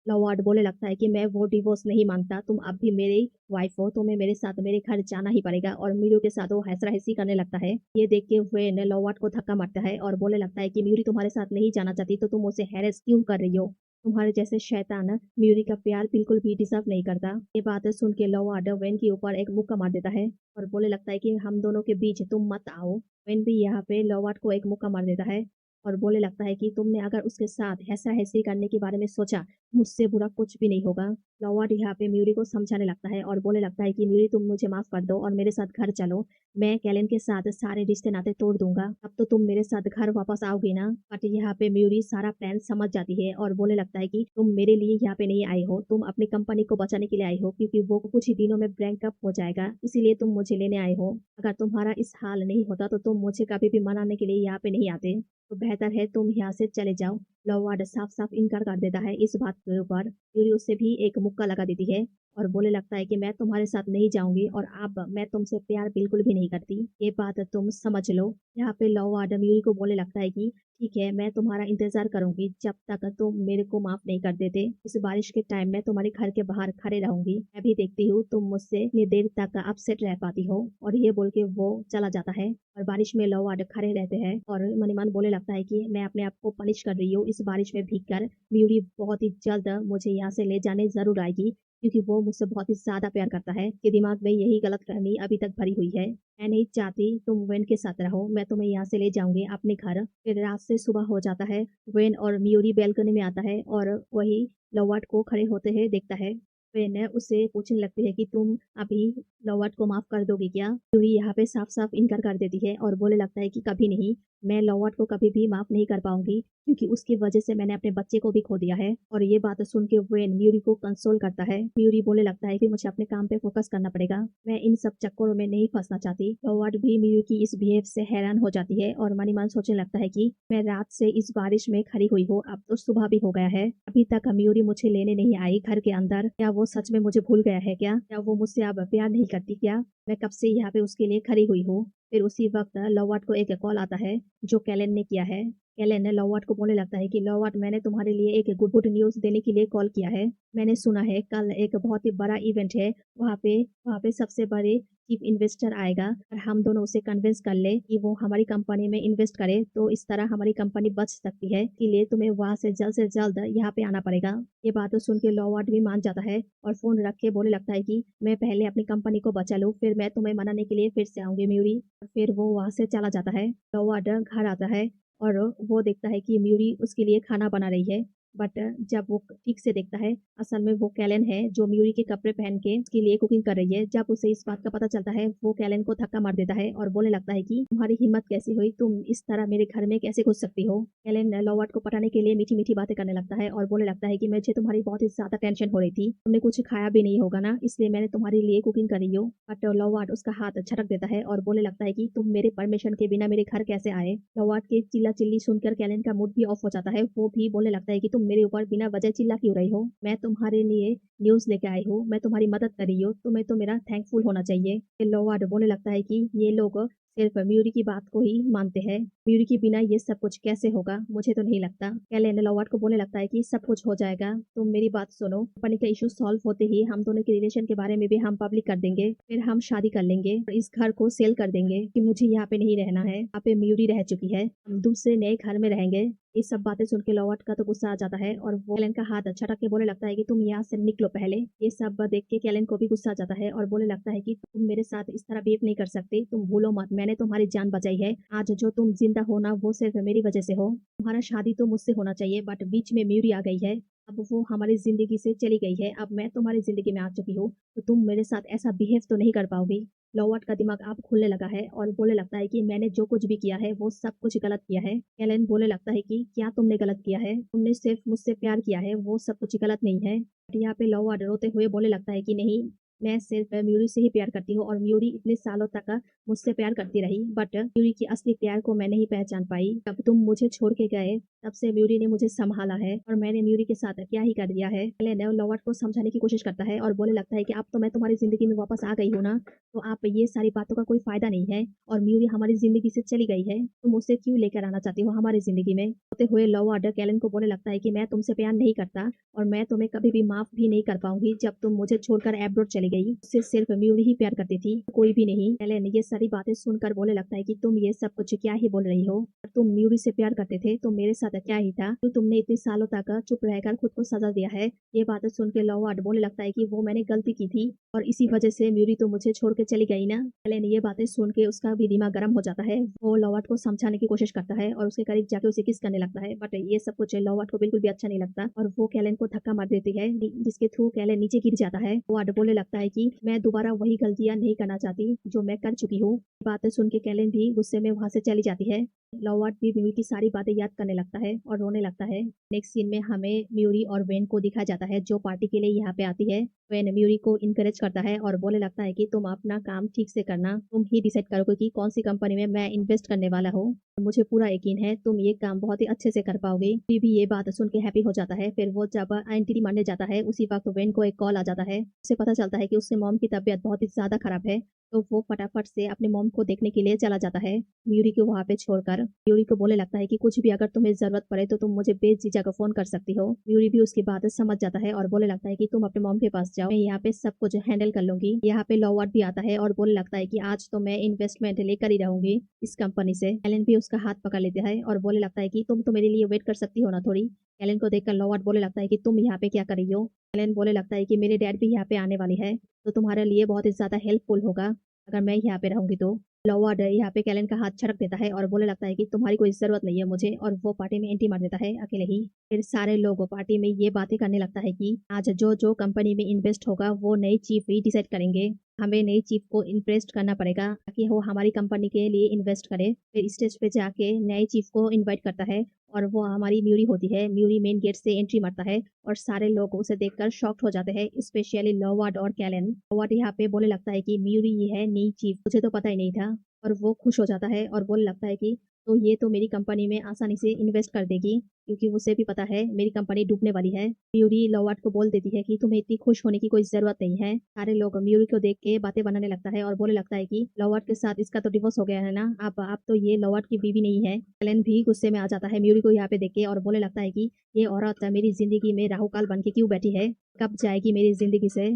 लॉवार्ड बोलने लगता है कि मैं वो डिवोर्स नहीं मानता, तुम अब भी मेरी वाइफ हो, तुम्हें मेरे साथ मेरे घर जाना ही पड़ेगा। और म्यूरी के साथ वो हैसराहैसी करने लगता है। ये देख के वेन लॉवार्ड को धक्का मारता है और बोलने लगता है कि म्यूरी तुम्हारे साथ नहीं जाना चाहती तो तुम उसे हैरेस क्यों कर रही हो, तुम्हारे जैसे शैतान म्यूरी का प्यार बिल्कुल भी डिजर्व नहीं करता। ये बात सुन के लॉवार्ड वेन के ऊपर एक मुक्का मार देता है और बोलने लगता है कि हम दोनों के बीच तुम मत आओ। वेन भी यहाँ पे लॉवार्ड को एक मुक्का मार देता है और बोलने लगता है कि तुमने अगर उसके साथ हैसराहैसी करने के बारे में सोचा, मुझसे बुरा कुछ भी नहीं होगा। लॉवार्ड यहाँ पे म्यूरी को समझाने लगता है और बोलने लगता है कि म्यूरी तुम मुझे माफ कर दो और मेरे साथ घर चलो, मैं कैलन के साथ सारे रिश्ते नाते तोड़ दूंगा, अब तो तुम मेरे साथ घर वापस आओगी ना। बट यहाँ पे म्यूरी सारा प्लान समझ जाती है और बोलने लगता है कि तुम मेरे लिए यहाँ पे नहीं आई हो, तुम अपनी कंपनी को बचाने के लिए आई हो, क्योंकि वो कुछ ही दिनों में ब्रेकअप हो जाएगा, इसीलिए तुम मुझे लेने आए हो। अगर तुम्हारा इस हाल नहीं होता तो तुम मुझे कभी भी मनाने के लिए यहाँ पे नहीं आते, तो बेहतर है तुम यहाँ से चले जाओ। लॉवार्ड साफ साफ इनकार कर देता है इस बात के ऊपर। यूरी उससे भी एक मुक्का लगा देती है और बोलने लगता है कि मैं तुम्हारे साथ नहीं जाऊंगी और अब मैं तुमसे प्यार बिल्कुल भी नहीं करती, ये बात तुम समझ लो। यहाँ पे लॉवार्ड म्यूरी को बोलने लगता है कि ठीक है, मैं तुम्हारा इंतजार करूंगी जब तक तुम मेरे को माफ नहीं कर देते। इस बारिश के टाइम में तुम्हारे घर के बाहर खड़े रहूंगी, मैं भी देखती हूँ तुम मुझसे कितनी देर तक अपसेट रह पाती हो। और ये बोल के वो चला जाता है और बारिश में लॉवार्ड खड़े रहते हैं और मन ही मन बोलने लगता है कि मैं अपने आप को पनिश कर रही हूँ इस बारिश में भीग कर, म्यूरी बहुत ही जल्द मुझे यहाँ से ले जाने जरूर आएगी, क्योंकि वो मुझसे बहुत ही ज्यादा प्यार करता है। कि दिमाग में यही गलतफहमी अभी तक भरी हुई है। मैं नहीं चाहती तुम वेन के साथ रहो, मैं तुम्हें यहाँ से ले जाऊंगी अपने घर। फिर रात से सुबह हो जाता है। वेन और म्यूरी बैल्कनी में आता है और वही लॉवार्ड को खड़े होते हैं देखता है। वेन उससे पूछने लगती है कि तुम अभी लॉवार्ड को माफ कर दोगी क्या। म्यूरी यहाँ पे साफ साफ इनकार कर देती है और बोलने लगता है कि कभी नहीं, मैं लॉवार्ड को कभी भी माफ नहीं कर पाऊंगी, क्योंकि उसकी वजह से मैंने अपने बच्चे को भी खो दिया है। और ये बात सुन के वेन म्यूरी को कंसोल करता है। म्यूरी बोलने लगता है कि मुझे अपने काम पे फोकस करना पड़ेगा, मैं इन सब चक्करों में नहीं फंसना चाहती। लॉवार्ड भी म्यूरी की इस बिहेव से हैरान हो जाती है और मन ही मन सोचने लगता है कि मैं रात से इस बारिश में खड़ी हुई हूँ, अब तो सुबह भी हो गया है, अभी तक म्यूरी मुझे लेने नहीं आई घर के अंदर, क्या वो सच में मुझे भूल गया है क्या वो मुझसे अब प्यार नहीं करती क्या, मैं कब से यहाँ पे उसके लिए खड़ी हुई हूँ। फिर उसी वक्त लॉवार्ड को एक कॉल आता है जो कैलन ने किया है। कैलेन लॉवार्ड को बोलने लगता है कि लॉवार्ड, मैंने तुम्हारे लिए एक गुड न्यूज़ देने के लिए कॉल किया है। मैंने सुना है कल एक बहुत ही बड़ा इवेंट है, वहाँ पे सबसे बड़े चीफ इन्वेस्टर आएगा। और हम दोनों उसे कन्विंस कर ले कि वो हमारी कंपनी में इन्वेस्ट करे, तो इस तरह हमारी कंपनी बच सकती है। इसलिए तुम्हें वहाँ से जल्द यहाँ पे आना पड़ेगा। ये बात सुन के लॉवार्ड भी मान जाता है और फोन रख के बोलने लगता है कि मैं पहले अपनी कंपनी को बचा लूँ, फिर मैं तुम्हें मनाने के लिए फिर से आऊंगी म्यूरी। और फिर वो वहाँ से चला जाता है। लॉवार्ड घर आता है और वो देखता है कि म्यूरी उसके लिए खाना बना रही है। बट जब वो ठीक से देखता है, असल में वो कैलेन है जो म्यूरी के कपड़े पहन के उसके लिए कुकिंग कर रही है। जब उसे इस बात का पता चलता है, वो कैलेन को धक्का मार देता है और बोलने लगता है कि तुम्हारी हिम्मत कैसी हुई, तुम इस तरह मेरे घर में कैसे घुस सकती हो। कैलेन लॉवार्ड को पटाने के लिए मीठी मीठी बातें करने लगता है और बोलने लगता है कि मुझे तुम्हारी बहुत ही ज्यादा टेंशन हो रही थी, तुमने कुछ खाया भी नहीं होगा ना, इसलिए मैंने तुम्हारे लिए कुकिंग कर रही हूँ। बट लॉवार्ड उसका हाथ झटक देता है और बोलने लगता है कि तुम मेरे परमिशन के बिना मेरे घर कैसे आए। लॉवार्ड के चिल्ला चिल्ली सुनकर कैलेन का मूड भी ऑफ हो जाता है। वो भी बोलने लगता है कि तुम मेरे ऊपर बिना वजह चिल्ला क्यों रही हो, मैं तुम्हारे लिए न्यूज़ लेके आई हूँ, मैं तुम्हारी मदद कर रही हूँ, तुम्हें तो मेरा थैंकफुल होना चाहिए। फिर लॉवार्ड बोलने लगता है कि ये लोग सिर्फ म्यूरी की बात को ही मानते हैं, म्यूरी के बिना ये सब कुछ कैसे होगा, मुझे तो नहीं लगता। कैलेन लॉवार्ड को बोलने लगता है कि सब कुछ हो जाएगा, तुम मेरी बात सुनो, कंपनी का इशू सॉल्व होते ही हम दोनों के रिलेशन के बारे में भी हम पब्लिक कर देंगे, फिर हम शादी कर लेंगे और इस घर को सेल कर देंगे कि मुझे यहाँ पे नहीं रहना है, यहाँ पे म्यूरी रह चुकी है, हम दूसरे नए घर में रहेंगे। ये सब बातें सुन के लॉवार्ड का तो गुस्सा आ जाता है और वो कैलेन का हाथ झटक के बोलने लगता है कि तुम यहाँ से निकलो पहले। ये सब देख के कैलेन को भी गुस्सा आ जाता है और बोलने लगता है कि तुम मेरे साथ इस तरह बिहेव नहीं कर सकते, तुम भूलो मत मैंने तुम्हारी जान बचाई है, आज जो तुम जिंदा हो ना वो सिर्फ मेरी वजह से हो। तुम्हारा शादी तो मुझसे होना चाहिए, बट बीच में म्यूरी आ गई है, अब वो हमारी जिंदगी से चली गई है, अब मैं तुम्हारी जिंदगी में आ चुकी हूँ, तो तुम मेरे साथ ऐसा बिहेव तो नहीं कर पाओगी। लॉवार्ड का दिमाग अब खुलने लगा है और बोलने लगता है कि मैंने जो कुछ भी किया है वो सब कुछ गलत किया है। कैलेन बोलने लगता है कि क्या तुमने गलत किया है, तुमने सिर्फ मुझसे प्यार किया है, वो सब कुछ गलत नहीं है। यहाँ पे लॉवार्ड रोते हुए बोलने लगता है कि नहीं, मैं सिर्फ म्यूरी से ही प्यार करती हूँ और म्यूरी इतने सालों तक मुझसे प्यार करती रही, बट म्यूरी की असली प्यार को मैं नहीं पहचान पाई। जब तुम मुझे छोड़ के गए तब से म्यूरी ने मुझे संभाला है और मैंने म्यूरी के साथ क्या ही कर दिया है। कैलेन लॉवार्ड को समझाने की कोशिश करता है और बोलने लगता है कि अब तो मैं तुम्हारी जिंदगी में वापस आ गई हूँ ना, तो आप ये सारी बातों का कोई फायदा नहीं है और म्यूरी हमारी जिंदगी से चली गई है, तुम उसे क्यों लेकर आना चाहती हो हमारी जिंदगी में। होते हुए लॉवार्ड कैलेन को बोलने लगता है कि मैं तुमसे प्यार नहीं करता और मैं तुम्हें कभी भी माफ भी नहीं कर पाऊंगी। जब तुम मुझे छोड़कर एब्रोड चली गई, उससे सिर्फ म्यूरी ही प्यार करती थी, कोई भी नहीं। कैलेन ये सारी बातें सुनकर बोलने लगता है कि तुम ये सब कुछ क्या ही बोल रही हो, तुम म्यूरी से प्यार करते थे तो मेरे साथ क्या ही था, तो तुमने इतने सालों तक चुप रहकर खुद को सजा दिया है। ये बातें सुन के लॉवार्ड बोलने लगता है कि वो मैंने गलती की थी और इसी वजह से म्यूरी तो मुझे छोड़ के चली गई ना। कैलेन ये बातें सुन के उसका भी दिमाग गर्म हो जाता है। वो लॉवार्ड को समझाने की कोशिश करता है और उसके करीब जाके उसे किस करने लगता है, बट ये सब कुछ लॉवार्ड को बिल्कुल भी अच्छा नहीं लगता और वो कैलेन को धक्का मार देती है, जिसके थ्रू कैलेन नीचे गिर जाता है। लॉवार्ड बोलने लगता है कि मैं दोबारा वही गलतियां नहीं करना चाहती जो मैं कर चुकी हूँ। बातें सुन के कैलेन भी गुस्से में वहां से चली जाती है। लॉवार्ड भी म्यूरी की सारी बातें याद करने लगता है और रोने लगता है। नेक्स्ट सीन में हमें म्यूरी और वेन को दिखाया जाता है जो पार्टी के लिए यहाँ पे आती है। वेन म्यूरी को इनकरेज करता है और बोलने लगता है कि तुम अपना काम ठीक से करना, तुम ही डिसाइड करोगे कि कौन सी कंपनी में मैं इन्वेस्ट करने वाला हूँ, मुझे पूरा यकीन है तुम ये काम बहुत ही अच्छे से कर पाओगे। फिर भी ये बात सुन के हैप्पी हो जाता है। फिर वो जब एंट्री मारने जाता है उसी वक्त वेन को एक कॉल आ जाता है, उसे पता चलता है कि उसके मॉम की तबीयत बहुत ही ज्यादा खराब है, तो वो फटाफट से अपने मॉम को देखने के लिए चला जाता है म्यूरी को वहां पे छोड़कर। म्यूरी को बोलने लगता है कि कुछ भी अगर तुम्हें जरूरत पड़े तो तुम मुझे बेझिझक फोन कर सकती हो। म्यूरी भी उसकी बात समझ जाता है और बोलने लगता है कि तुम अपने मॉम के पास जाओ, मैं यहाँ पे सब कुछ हैंडल कर लूंगी। यहाँ पे लॉवार्ड भी आता है और बोलने लगता है कि आज तो मैं इन्वेस्टमेंट लेकर ही रहूंगी इस कंपनी से। एलन भी उसका हाथ पकड़ लेता है और बोलने लगता है कि तुम तो मेरे लिए वेट कर सकती हो ना थोड़ी। एलन को देखकर लॉवार्ड बोलने लगता है कि तुम यहाँ पे क्या कर रही हो। एलन बोलने लगता है कि मेरे डैड भी यहाँ पे आने वाली है, तो तुम्हारे लिए बहुत ही ज्यादा हेल्पफुल होगा अगर मैं यहाँ पे रहूंगी तो। लॉवार्ड यहाँ पे कैलन का हाथ छटक देता है और बोलने लगता है कि तुम्हारी कोई जरूरत नहीं है मुझे, और वो पार्टी में एंट्री मार देता है अकेले ही। फिर सारे लोग पार्टी में ये बातें करने लगता है कि आज जो जो कंपनी में इन्वेस्ट होगा वो नई चीफ ही डिसाइड करेंगे, हमें नई चीफ को इन्वेस्ट करना पड़ेगा ताकि वो हमारी कंपनी के लिए इन्वेस्ट करे। फिर स्टेज पे जाके नई चीफ को इन्वाइट करता है और वो हमारी म्यूरी होती है। म्यूरी मेन गेट से एंट्री मारता है और सारे लोग उसे देखकर शॉक्ड हो जाते हैं, स्पेशली लॉवार्ड और कैलन। लॉवार्ड यहाँ पे बोलने लगता है कि म्यूरी ही है नई चीफ, मुझे तो पता ही नहीं था, और वो खुश हो जाता है और बोलने लगता है कि तो ये तो मेरी कंपनी में आसानी से इन्वेस्ट कर देगी, क्योंकि उसे भी पता है मेरी कंपनी डूबने वाली है। म्यूरी लॉवार्ड को बोल देती है कि तुम्हें इतनी खुश होने की कोई ज़रूरत नहीं है। सारे लोग म्यूरी को देख के बातें बनाने लगता है और बोलने लगता है कि लॉवार्ड के साथ इसका तो डिवोर्स हो गया है ना, अब तो ये लॉवार्ड की बीवी नहीं है। एलन भी गुस्से में आ जाता है म्यूरी को यहाँ पे देख के और बोलने लगता है कि ये औरत मेरी ज़िंदगी में राहु-काल बन के क्यों बैठी है? कब जाएगी मेरी ज़िंदगी से?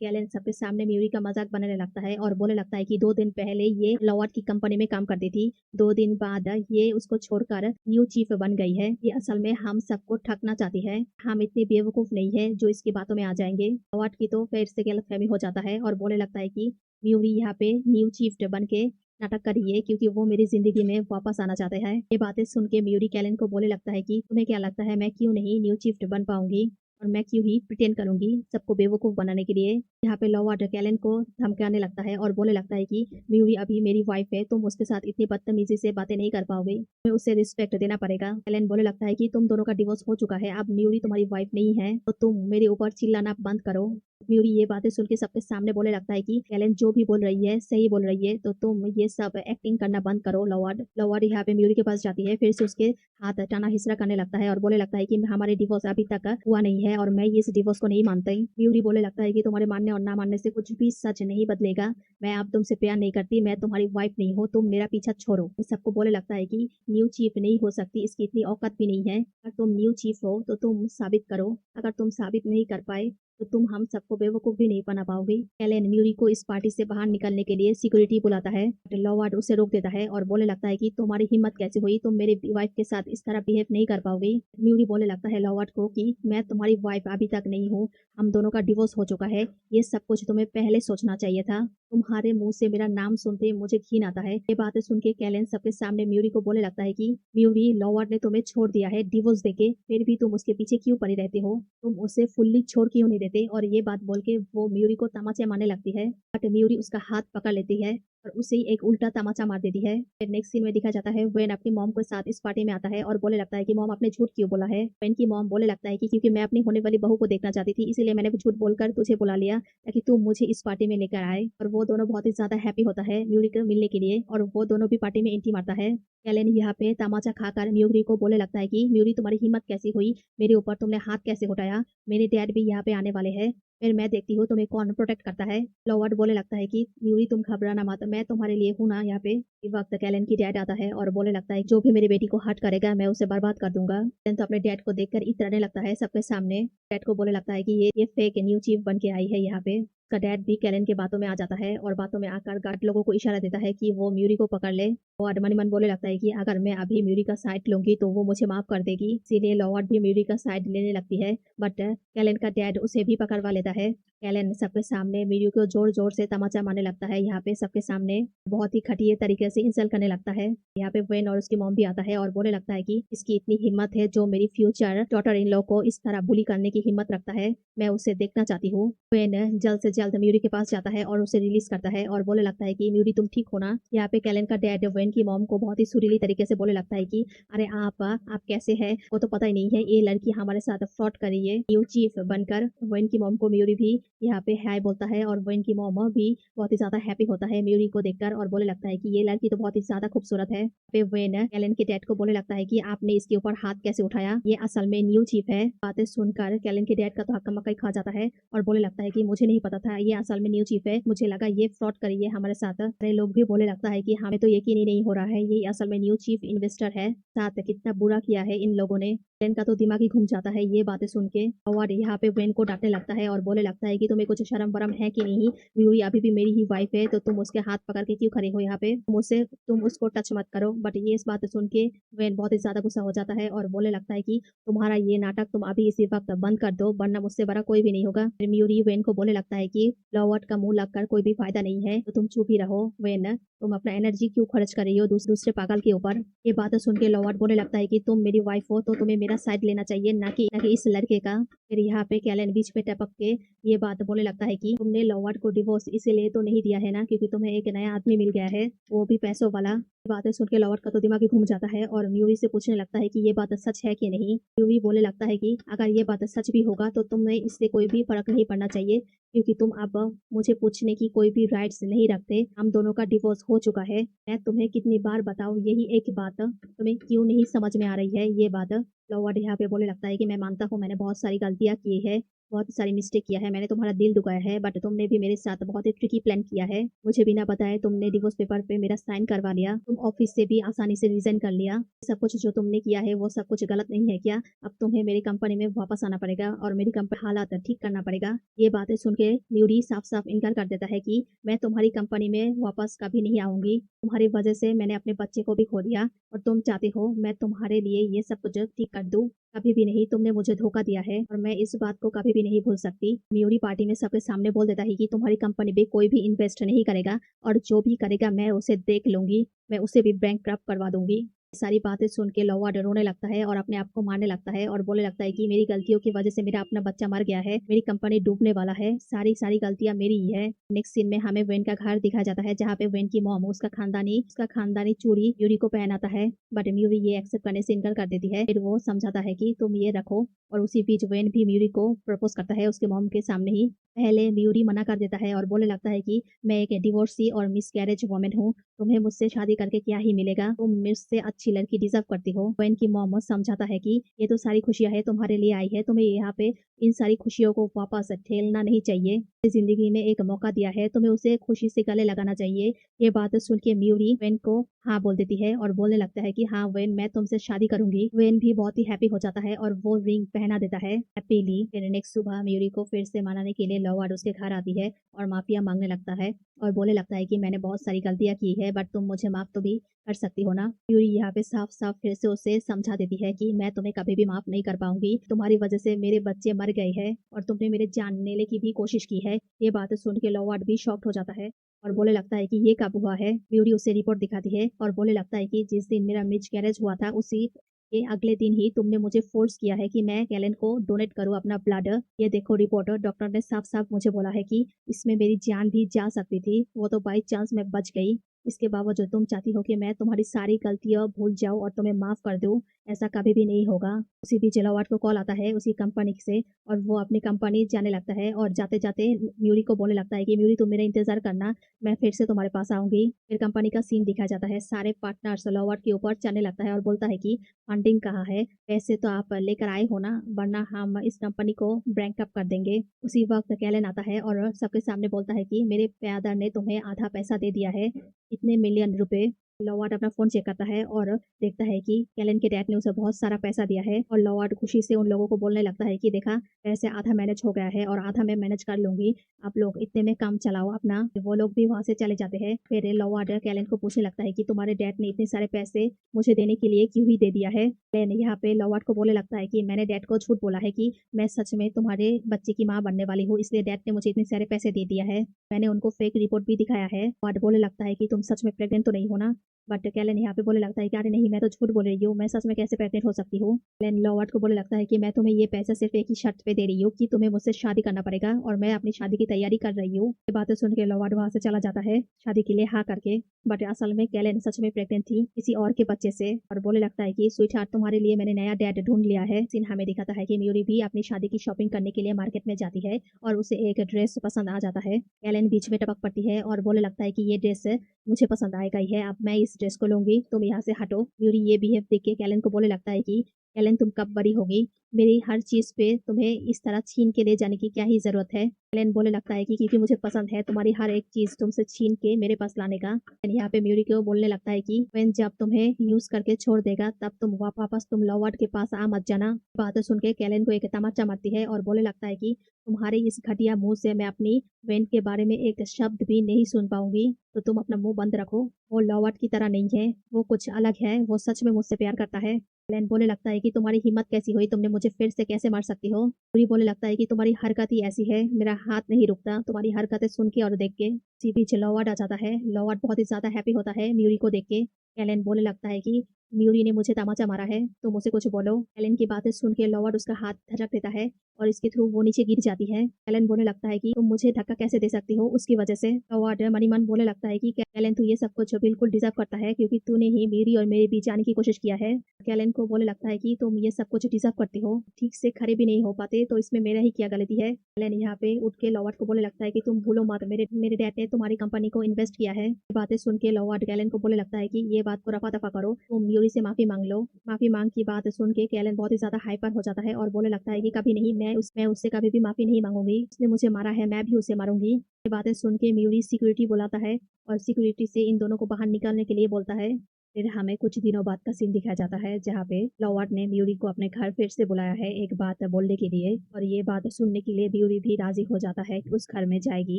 एलन सबके सामने म्यूरी का मज़ाक बनाने लगता है और बोलने लगता है कि 2 दिन पहले ये लॉवार्ड की कंपनी में काम करती थी। 2 दिन बाद ये उसको छोड़कर न्यू चीफ बन गई है। ये असल में हम सबको ठगना चाहती है। हम इतने बेवकूफ़ नहीं है जो इसकी बातों में आ जाएँगे। लॉवार्ड की तो फिर से गलतफ़हमी हो जाता है और बोलने लगता है कि म्यूरी यहाँ पे न्यू चीफ बन के नाटक कर रही है, क्योंकि वो मेरी ज़िंदगी में वापस आना चाहते हैं। ये बातें सुन के म्यूरी कैलन को बोलने लगता है कि तुम्हें क्या लगता है मैं क्यों नहीं न्यू चीफ बन पाऊँगी? और मैं क्यों ही प्रिटेंड करूँगी सबको बेवकूफ़ बनाने के लिए। यहाँ पे लॉवार्ड कैलन को धमकाने लगता है और बोलने लगता है कि म्यूरी अभी मेरी वाइफ़ है, तुम उसके साथ इतनी बदतमीज़ी से बातें नहीं कर पाओगे। तुम्हें उसे रिस्पेक्ट देना पड़ेगा। कैलन बोलने लगता है कि तुम दोनों का डिवोर्स हो चुका है, अब म्यूरी तुम्हारी वाइफ़ नहीं है, तो तुम मेरे ऊपर चिल्लाना बंद करो। म्यूरी ये बातें सुन के सबके सामने बोलने लगता है कि कैलन जो भी बोल रही है सही बोल रही है, तो तुम ये सब एक्टिंग करना बंद करो लॉवार्ड। लॉवार्ड यहाँ पे म्यूरी के पास जाती है, फिर से उसके हाथ टाना-हिसरा करने लगता है और बोलने लगता है कि हमारे डिवोर्स अभी तक हुआ नहीं है और मैं इस डिवोर्स को नहीं मानता ही। म्यूरी बोलने लगता है कि तुम्हारे मानने और ना मानने से कुछ भी सच नहीं बदलेगा। मैं अब तुमसे प्यार नहीं करती, मैं तुम्हारी वाइफ नहीं हूँ, तुम मेरा पीछा छोड़ो। ये सबको बोलने लगता है कि न्यू चीफ नहीं हो सकती, इसकी इतनी औकात भी नहीं है। अगर तुम न्यू चीफ हो तो तुम साबित करो। अगर तुम साबित नहीं कर पाए तो तुम हम सबको बेवकूफ़ भी नहीं बना पाओगे। एलन म्यूरी को इस पार्टी से बाहर निकलने के लिए सिक्योरिटी बुलाता है। लॉवार्ड उसे रोक देता है और बोलने लगता है कि तुम्हारी हिम्मत कैसे हुई, तुम मेरी वाइफ के साथ इस तरह बिहेव नहीं कर पाओगे। म्यूरी बोलने लगता है लॉवार्ड को कि मैं तुम्हारी वाइफ अभी तक नहीं हूँ, हम दोनों का डिवोर्स हो चुका है। ये सब कुछ तुम्हें पहले सोचना चाहिए था। तुम्हारे मुंह से मेरा नाम सुनते मुझे घिन आता है। ये बातें सुन के कैलन सबके सामने म्यूरी को बोलने लगता है कि म्यूरी लॉवार्ड ने तुम्हें छोड़ दिया है डिवोर्स देके, फिर भी तुम उसके पीछे क्यों पड़े रहते हो? तुम उसे फुल्ली छोड़ क्यों नहीं देते? और ये बात बोल के वो म्यूरी को तमाचे मारने लगती है, बट म्यूरी उसका हाथ पकड़ लेती है और उसे एक उल्टा तमाचा मार देती है। फिर नेक्स्ट सीन में दिखा जाता है वेन अपनी मॉम के साथ इस पार्टी में आता है और बोलने लगता है कि मॉम आपने झूठ क्यों बोला है? वेन की मॉम बोलने लगता है कि क्योंकि मैं अपनी होने वाली बहू को देखना चाहती थी, इसीलिए मैंने झूठ बोलकर तुझे बुला लिया ताकि तू मुझे इस पार्टी में लेकर आए। और वो दोनों बहुत ही ज्यादा हैप्पी होता है म्यूरी को मिलने के लिए और वो दोनों भी पार्टी में एंट्री मारता है। एलन यहाँ पे तमाचा खाकर म्यूरी को बोलने लगता है कि म्यूरी तुम्हारी हिम्मत कैसी हुई, मेरे ऊपर तुमने हाथ कैसे उठाया? मेरे डैड भी यहाँ पे आने वाले हैं, फिर मैं देखती हूँ तुम्हें कौन प्रोटेक्ट करता है। लॉवार्ड बोलने लगता है कि म्यूरी तुम घबराना मत, मैं तुम्हारे लिए हूँ ना यहाँ पे। इस वक्त कैलन की डैड आता है और बोलने लगता है जो भी मेरी बेटी को हर्ट करेगा मैं उसे बर्बाद कर दूंगा। कैलन तो अपने डैड को देखकर इतराने लगता है सबके सामने। डैड को बोलने लगता है कि ये फेक न्यू चीफ बन के आई है यहाँ पे। उसका डैड भी कैलन के बातों में आ जाता है और बातों में आकर गार्ड लोगों को इशारा देता है कि वो म्यूरी को पकड़ ले। लॉवार्ड मन ही मन बोलने लगता है कि अगर मैं अभी म्यूरी का साइड लूंगी तो वो मुझे माफ कर देगी, इसीलिए लॉवार्ड भी म्यूरी का साइड लेने लगती है, बट कैलन का डैड उसे भी पकड़वा लेता है। कैलन सबके सामने म्यूरी को जोर जोर से तमाचा मारने लगता है, यहाँ पे सबके सामने बहुत ही घटिया तरीके से इंसल्ट करने लगता है। यहाँ पे वेन और उसकी मॉम भी आता है और बोलने लगता है कि इसकी इतनी हिम्मत है जो मेरी फ्यूचर डॉटर इन लॉ को इस तरह बुली करने की हिम्मत रखता है, मैं उसे देखना चाहती हूँ। वेन जल्द से जल्द म्यूरी के पास जाता है और उसे रिलीज करता है और बोलने लगता है कि म्यूरी तुम ठीक हो ना? यहाँ पे कैलन का डैड वेन की मॉम को बहुत ही सुरीली तरीके से बोलने लगता है कि अरे आप कैसे है, वो तो पता ही नहीं है, ये लड़की हमारे साथ फ्रॉड कर रही है न्यू चीफ बनकर। वेन की मॉम को म्यूरी भी यहाँ पे हाय बोलता है और वेन की मॉम भी बहुत ही ज्यादा हैप्पी होता है म्यूरी को देखकर और बोलने लगता है कि ये लड़की तो बहुत ही ज्यादा खूबसूरत है। पे वेन कैलन के डैड को बोलने लगता है कि आपने इसके ऊपर हाथ कैसे उठाया, ये असल में न्यू चीफ है। बातें सुनकर कैलन के डैड का तो हक्का मक्का खा जाता है और बोलने लगता है कि मुझे नहीं पता था ये असल में न्यू चीफ है, मुझे लगा ये फ्रॉड कर रही है हमारे साथ। अरे लोग भी बोलने लगता है कि हमें तो यकीन ही नहीं हो रहा है ये असल में न्यू चीफ इन्वेस्टर है, साथ कितना बुरा किया है इन लोगों ने। वेन का तो दिमाग ही घूम जाता है ये बातें सुन के और यहाँ पे वेन को डांटने लगता है और बोलने लगता है कि तुम्हें कुछ शर्म वरम है कि नहीं, म्यूरी अभी भी मेरी ही वाइफ है, तो तुम उसके हाथ पकड़ के क्यों खड़े हो यहाँ पे, तुम उसको टच मत करो। बट ये इस बात सुन के वेन बहुत ही ज्यादा गुस्सा हो जाता है और बोलने लगता है कि तुम्हारा ये नाटक तुम अभी इसी वक्त बंद कर दो, वरना मुझसे बड़ा कोई भी नहीं होगा। फिर म्यूरी वेन को बोलने लगता है कि लॉवार्ड का मुंह लगकर कोई भी फायदा नहीं है, तो तुम चुप ही रहो। वेन तुम अपना एनर्जी क्यों खर्च कर रही हो दूसरे पागल के ऊपर? ये बातें सुन के लॉवार्ड बोलने लगता है कि तुम मेरी वाइफ हो तो तुम्हें मेरा साइड लेना चाहिए, ना कि इस लड़के का। फिर यहाँ पे कैलन बीच पे टपक के ये बात बोलने लगता है कि तुमने लॉवार्ड को डिवोर्स इसीलिए तो नहीं दिया है ना क्योंकि तुम्हें एक नया आदमी मिल गया है, वो भी पैसों वाला। ये बातें सुन के लॉवार्ड का तो दिमाग ही घूम जाता है और म्यूरी से पूछने लगता है कि ये बात सच है कि नहीं। म्यूरी बोलने लगता है कि अगर ये बात सच भी होगा तो तुम्हें इससे कोई भी फर्क नहीं पड़ना चाहिए क्योंकि तुम अब मुझे पूछने की कोई भी राइट्स नहीं रखते। हम दोनों का डिवोर्स हो चुका है। मैं तुम्हें कितनी बार बताऊं यही एक बात तुम्हें क्यों नहीं समझ में आ रही है ये बात। लॉवार्ड यहाँ पे बोलने लगता है कि मैं मानता हूँ मैंने बहुत सारी गलतियां की है, बहुत सारी मिस्टेक किया है, मैंने तुम्हारा दिल दुखाया है, बट तुमने भी मेरे साथ बहुत ही ट्रिकी प्लान किया है। मुझे बिना बताए तुमने डिवोर्स पेपर पे मेरा साइन करवा लिया, तुम ऑफिस से भी आसानी से रिजाइन कर लिया। सब कुछ जो तुमने किया है वो सब कुछ गलत नहीं है क्या? अब तुम्हें मेरी कंपनी में वापस आना पड़ेगा और मेरी कंपनी हालात ठीक करना पड़ेगा। ये बातें सुन के म्यूरी साफ साफ इनकार कर देता है कि मैं तुम्हारी कंपनी में वापस कभी नहीं आऊंगी। तुम्हारी वजह से मैंने अपने बच्चे को भी खो दिया और तुम चाहते हो मैं तुम्हारे लिए ये सब कुछ ठीक कर दूं। कभी भी नहीं, तुमने मुझे धोखा दिया है और मैं इस बात को कभी भी नहीं भूल सकती। म्यूरी पार्टी में सबके सामने बोल देता है कि तुम्हारी कंपनी में कोई भी इन्वेस्ट नहीं करेगा और जो भी करेगा मैं उसे देख लूंगी, मैं उसे भी बैंकक्रप्ट करवा दूंगी। सारी बातें सुन के लॉवार्ड रोने लगता है और अपने आप को मारने लगता है और बोलने लगता है कि मेरी गलतियों की वजह से मेरा अपना बच्चा मर गया है, मेरी कंपनी डूबने वाला है, सारी सारी गलतियां मेरी ही है। नेक्स्ट सीन में हमें वेन का घर दिखाया जाता है जहाँ पे वेन की मॉम उसका खानदानी चूड़ी म्यूरी को पहनाता है, बट म्यूरी ये एक्सेप्ट करने से इनकार कर देती है। फिर वो समझाता है कि तुम ये रखो और उसी बीच वेन भी म्यूरी को प्रपोज करता है उसके मॉम के सामने ही। पहले म्यूरी मना कर देता है और बोलने लगता है कि मैं एक डिवोर्सी और मिसकैरेज वुमेन हूँ, तुम्हें मुझसे शादी करके क्या ही मिलेगा, तुम मुझसे अच्छी लड़की डिजर्व करती हो। वेन की मॉम समझाता है कि ये तो सारी खुशियां है तुम्हारे लिए आई है, तुम्हें यहाँ पे इन सारी खुशियों को वापस ठेलना नहीं चाहिए। जिंदगी में एक मौका दिया है, तुम्हें उसे खुशी से गले लगाना चाहिए। ये बात सुन के म्यूरी वेन को हाँ बोल देती है और बोलने लगता है कि हाँ वेन मैं तुमसे शादी करूंगी। वेन भी बहुत ही हैप्पी हो जाता है और वो रिंग पहना देता है हैप्पीली। फिर नेक्स्ट सुबह म्यूरी को फिर से मनाने के लिए लॉवार्ड उसके घर आती है और माफिया मांगने लगता है और बोलने लगता है कि मैंने बहुत सारी गलतियां की है बट तुम मुझे माफ तो भी कर सकती हो ना। म्यूरी यहाँ पे साफ साफ फिर से उसे समझा देती है कि मैं तुम्हें कभी भी माफ नहीं कर पाऊंगी, तुम्हारी वजह से मेरे बच्चे मर गए हैं और तुमने मेरे जान लेने की भी कोशिश की है। ये बात सुन के लॉवार्ड भी शॉक्ड हो जाता है और बोले लगता है कि ये कब हुआ है। म्यूरी उसे रिपोर्ट दिखाती है और बोले लगता है कि जिस दिन मेरा मिसकैरेज हुआ था उसी के अगले दिन ही तुमने मुझे फोर्स किया है कि मैं कैलन को डोनेट करूं अपना ब्लड। ये देखो रिपोर्टर, डॉक्टर ने साफ साफ मुझे बोला है कि इसमें मेरी जान भी जा सकती थी, वो तो बाई चांस मैं बच गई। इसके बावजूद तुम चाहती हो कि मैं तुम्हारी सारी गलतियां भूल जाऊं और तुम्हें माफ कर दूं, ऐसा कभी भी नहीं होगा। उसी बीच लॉवार्ड को कॉल आता है उसी कंपनी से और वो अपनी कंपनी जाने लगता है और जाते जाते म्यूरी को बोलने लगता है कि म्यूरी तुम मेरा इंतजार करना, मैं फिर से तुम्हारे पास आऊंगी। फिर कंपनी का सीन दिखाया जाता है, सारे पार्टनर्स लॉवार्ड के ऊपर चढ़ने लगता है और बोलता है कि फंडिंग कहाँ है, पैसे तो आप लेकर आए हो ना, वरना हम इस कंपनी को बैंकअप कर देंगे। उसी वक्त कैलन आता है और सबके सामने बोलता है कि मेरे प्यादर ने तुम्हें आधा पैसा दे दिया है, इतने मिलियन रुपए। लॉवार्ड अपना फोन चेक करता है और देखता है कि कैलन के डैड ने उसे बहुत सारा पैसा दिया है और लॉवार्ड खुशी से उन लोगों को बोलने लगता है कि देखा पैसे आधा मैनेज हो गया है और आधा मैं मैनेज कर लूंगी, आप लोग इतने में काम चलाओ अपना। वो लोग भी वहां से चले जाते हैं। फिर लॉवार्ड कैलन को पूछने लगता है कि तुम्हारे डैड ने इतने सारे पैसे मुझे देने के लिए क्यों ही दे दिया है। कैलन यहाँ पे लॉवार्ड को बोलने लगता है कि मैंने डैड को झूठ बोला है कि मैं सच में तुम्हारे बच्चे की माँ बनने वाली हूँ, इसलिए डैड ने मुझे इतने सारे पैसे दे दिया है। मैंने उनको फेक रिपोर्ट भी दिखाया है। लॉवार्ड बोलने लगता है कि तुम सच में प्रेग्नेंट तो नहीं हो ना, बट कैलन यहाँ पे बोले लगता है कि अरे नहीं मैं तो झूठ बोल रही हूँ, मैं सच में कैसे प्रेग्नेंट हो सकती हूँ। कैलन लॉवार्ड को बोले लगता है कि मैं तुम्हें ये पैसा सिर्फ एक ही शर्त पे दे रही हूँ कि तुम्हें मुझसे शादी करना पड़ेगा और मैं अपनी शादी की तैयारी कर रही हूँ। ये बातें सुन के लॉवार्ड वहां से चला जाता है शादी के लिए हाँ करके, बट असल में कैलन सच में प्रेग्नेंट थी किसी और के बच्चे से और बोले लगता है कि स्वीट हार्ट तुम्हारे लिए मैंने नया डैड ढूंढ लिया है। सीन हमें दिखाता है कि म्यूरी भी अपनी शादी की शॉपिंग करने के लिए मार्केट में जाती है और उसे एक ड्रेस पसंद आ जाता है। कैलन बीच में टपक पड़ती है और बोले लगता है कि ये ड्रेस मुझे पसंद आएगा ही है, अब मैं इस ड्रेस को लूंगी, तुम यहाँ से हटो। म्यूरी ये बिहेव देख के कैलन को बोले लगता है कि कैलन तुम कब बड़ी होगी, मेरी हर चीज पे तुम्हें इस तरह छीन के ले जाने की क्या ही जरूरत है। कैलन बोले लगता है कि क्योंकि मुझे पसंद है तुम्हारी हर एक चीज तुमसे छीन के मेरे पास लाने का। यहाँ पे म्यूरी को बोलने लगता है कि वेन जब तुम्हें यूज करके छोड़ देगा तब तुम वापस तुम लॉवार्ड के पास आ मत जाना। बातें सुन के कैलन को एक तमाचा मारती है और बोले लगता है कि तुम्हारे इस घटिया मुंह से मैं अपनी वेन के बारे में एक शब्द भी नहीं सुन पाऊंगी, तो तुम अपना मुंह बंद रखो। वो लॉवार्ड की तरह नहीं है, वो कुछ अलग है, वो सच में मुझसे प्यार करता है। कैलन बोले लगता है कि तुम्हारी हिम्मत कैसी हुई, तुमने मुझे फिर से कैसे मार सकती हो। पूरी बोले लगता है कि तुम्हारी हरकत ही ऐसी है, मेरा हाथ नहीं रुकता तुम्हारी हरकतें सुन के और देख के। इसी बीच लॉवार्ड आ जाता है। लॉवार्ड बहुत ही ज्यादा हैप्पी होता है म्यूरी को देख के। कैलन बोले लगता है कि म्यूरी ने मुझे तमाचा मारा है, तुम उसे कुछ बोलो। एलन की बातें सुन के लॉर्ड उसका हाथ झटक देता है और इसके थ्रू वो नीचे गिर जाती है। एलन बोलने लगता है कि तुम मुझे धक्का कैसे दे सकती हो उसकी वजह से। लॉर्ड मनी मन बोलने लगता है कि एलन तू ये सब कुछ बिल्कुल डिजर्व करता है क्योंकि तूने ही मेरी और मेरे बीच जाने की कोशिश किया है। एलन को बोलने लगता है कि तुम ये सब कुछ डिजर्व करती हो, ठीक से खड़े भी नहीं हो पाते तो इसमें मेरा ही क्या गलती है। एलन यहाँ पे उठ के लॉर्ड को बोलने लगता है कि तुम भूलो मत मेरे मेरे डैड ने तुम्हारी कंपनी को इन्वेस्ट किया है। ये बातें सुन के लॉर्ड एलन को बोलने लगता है कि ये बात को रफा दफा करो, तुम म्यूरी से माफी मांग लो। माफी मांग की बात सुन के एलन बहुत ही ज्यादा हाइपर हो जाता है और बोलने लगता है कि कभी नहीं, मैं उससे कभी भी माफी नहीं मांगूंगी, उसने मुझे मारा है मैं भी उसे मारूंगी। ये बातें सुन के म्यूरी सिक्योरिटी बुलाता है और सिक्योरिटी से इन दोनों को बाहर निकालने के लिए बोलता है। फिर हमें कुछ दिनों बाद का सीन दिखाया जाता है जहाँ पे लॉर्ड ने म्यूरी को अपने घर फिर से बुलाया है एक बात बोलने के लिए और ये बात सुनने के लिए म्यूरी भी राजी हो जाता है कि उस घर में जाएगी।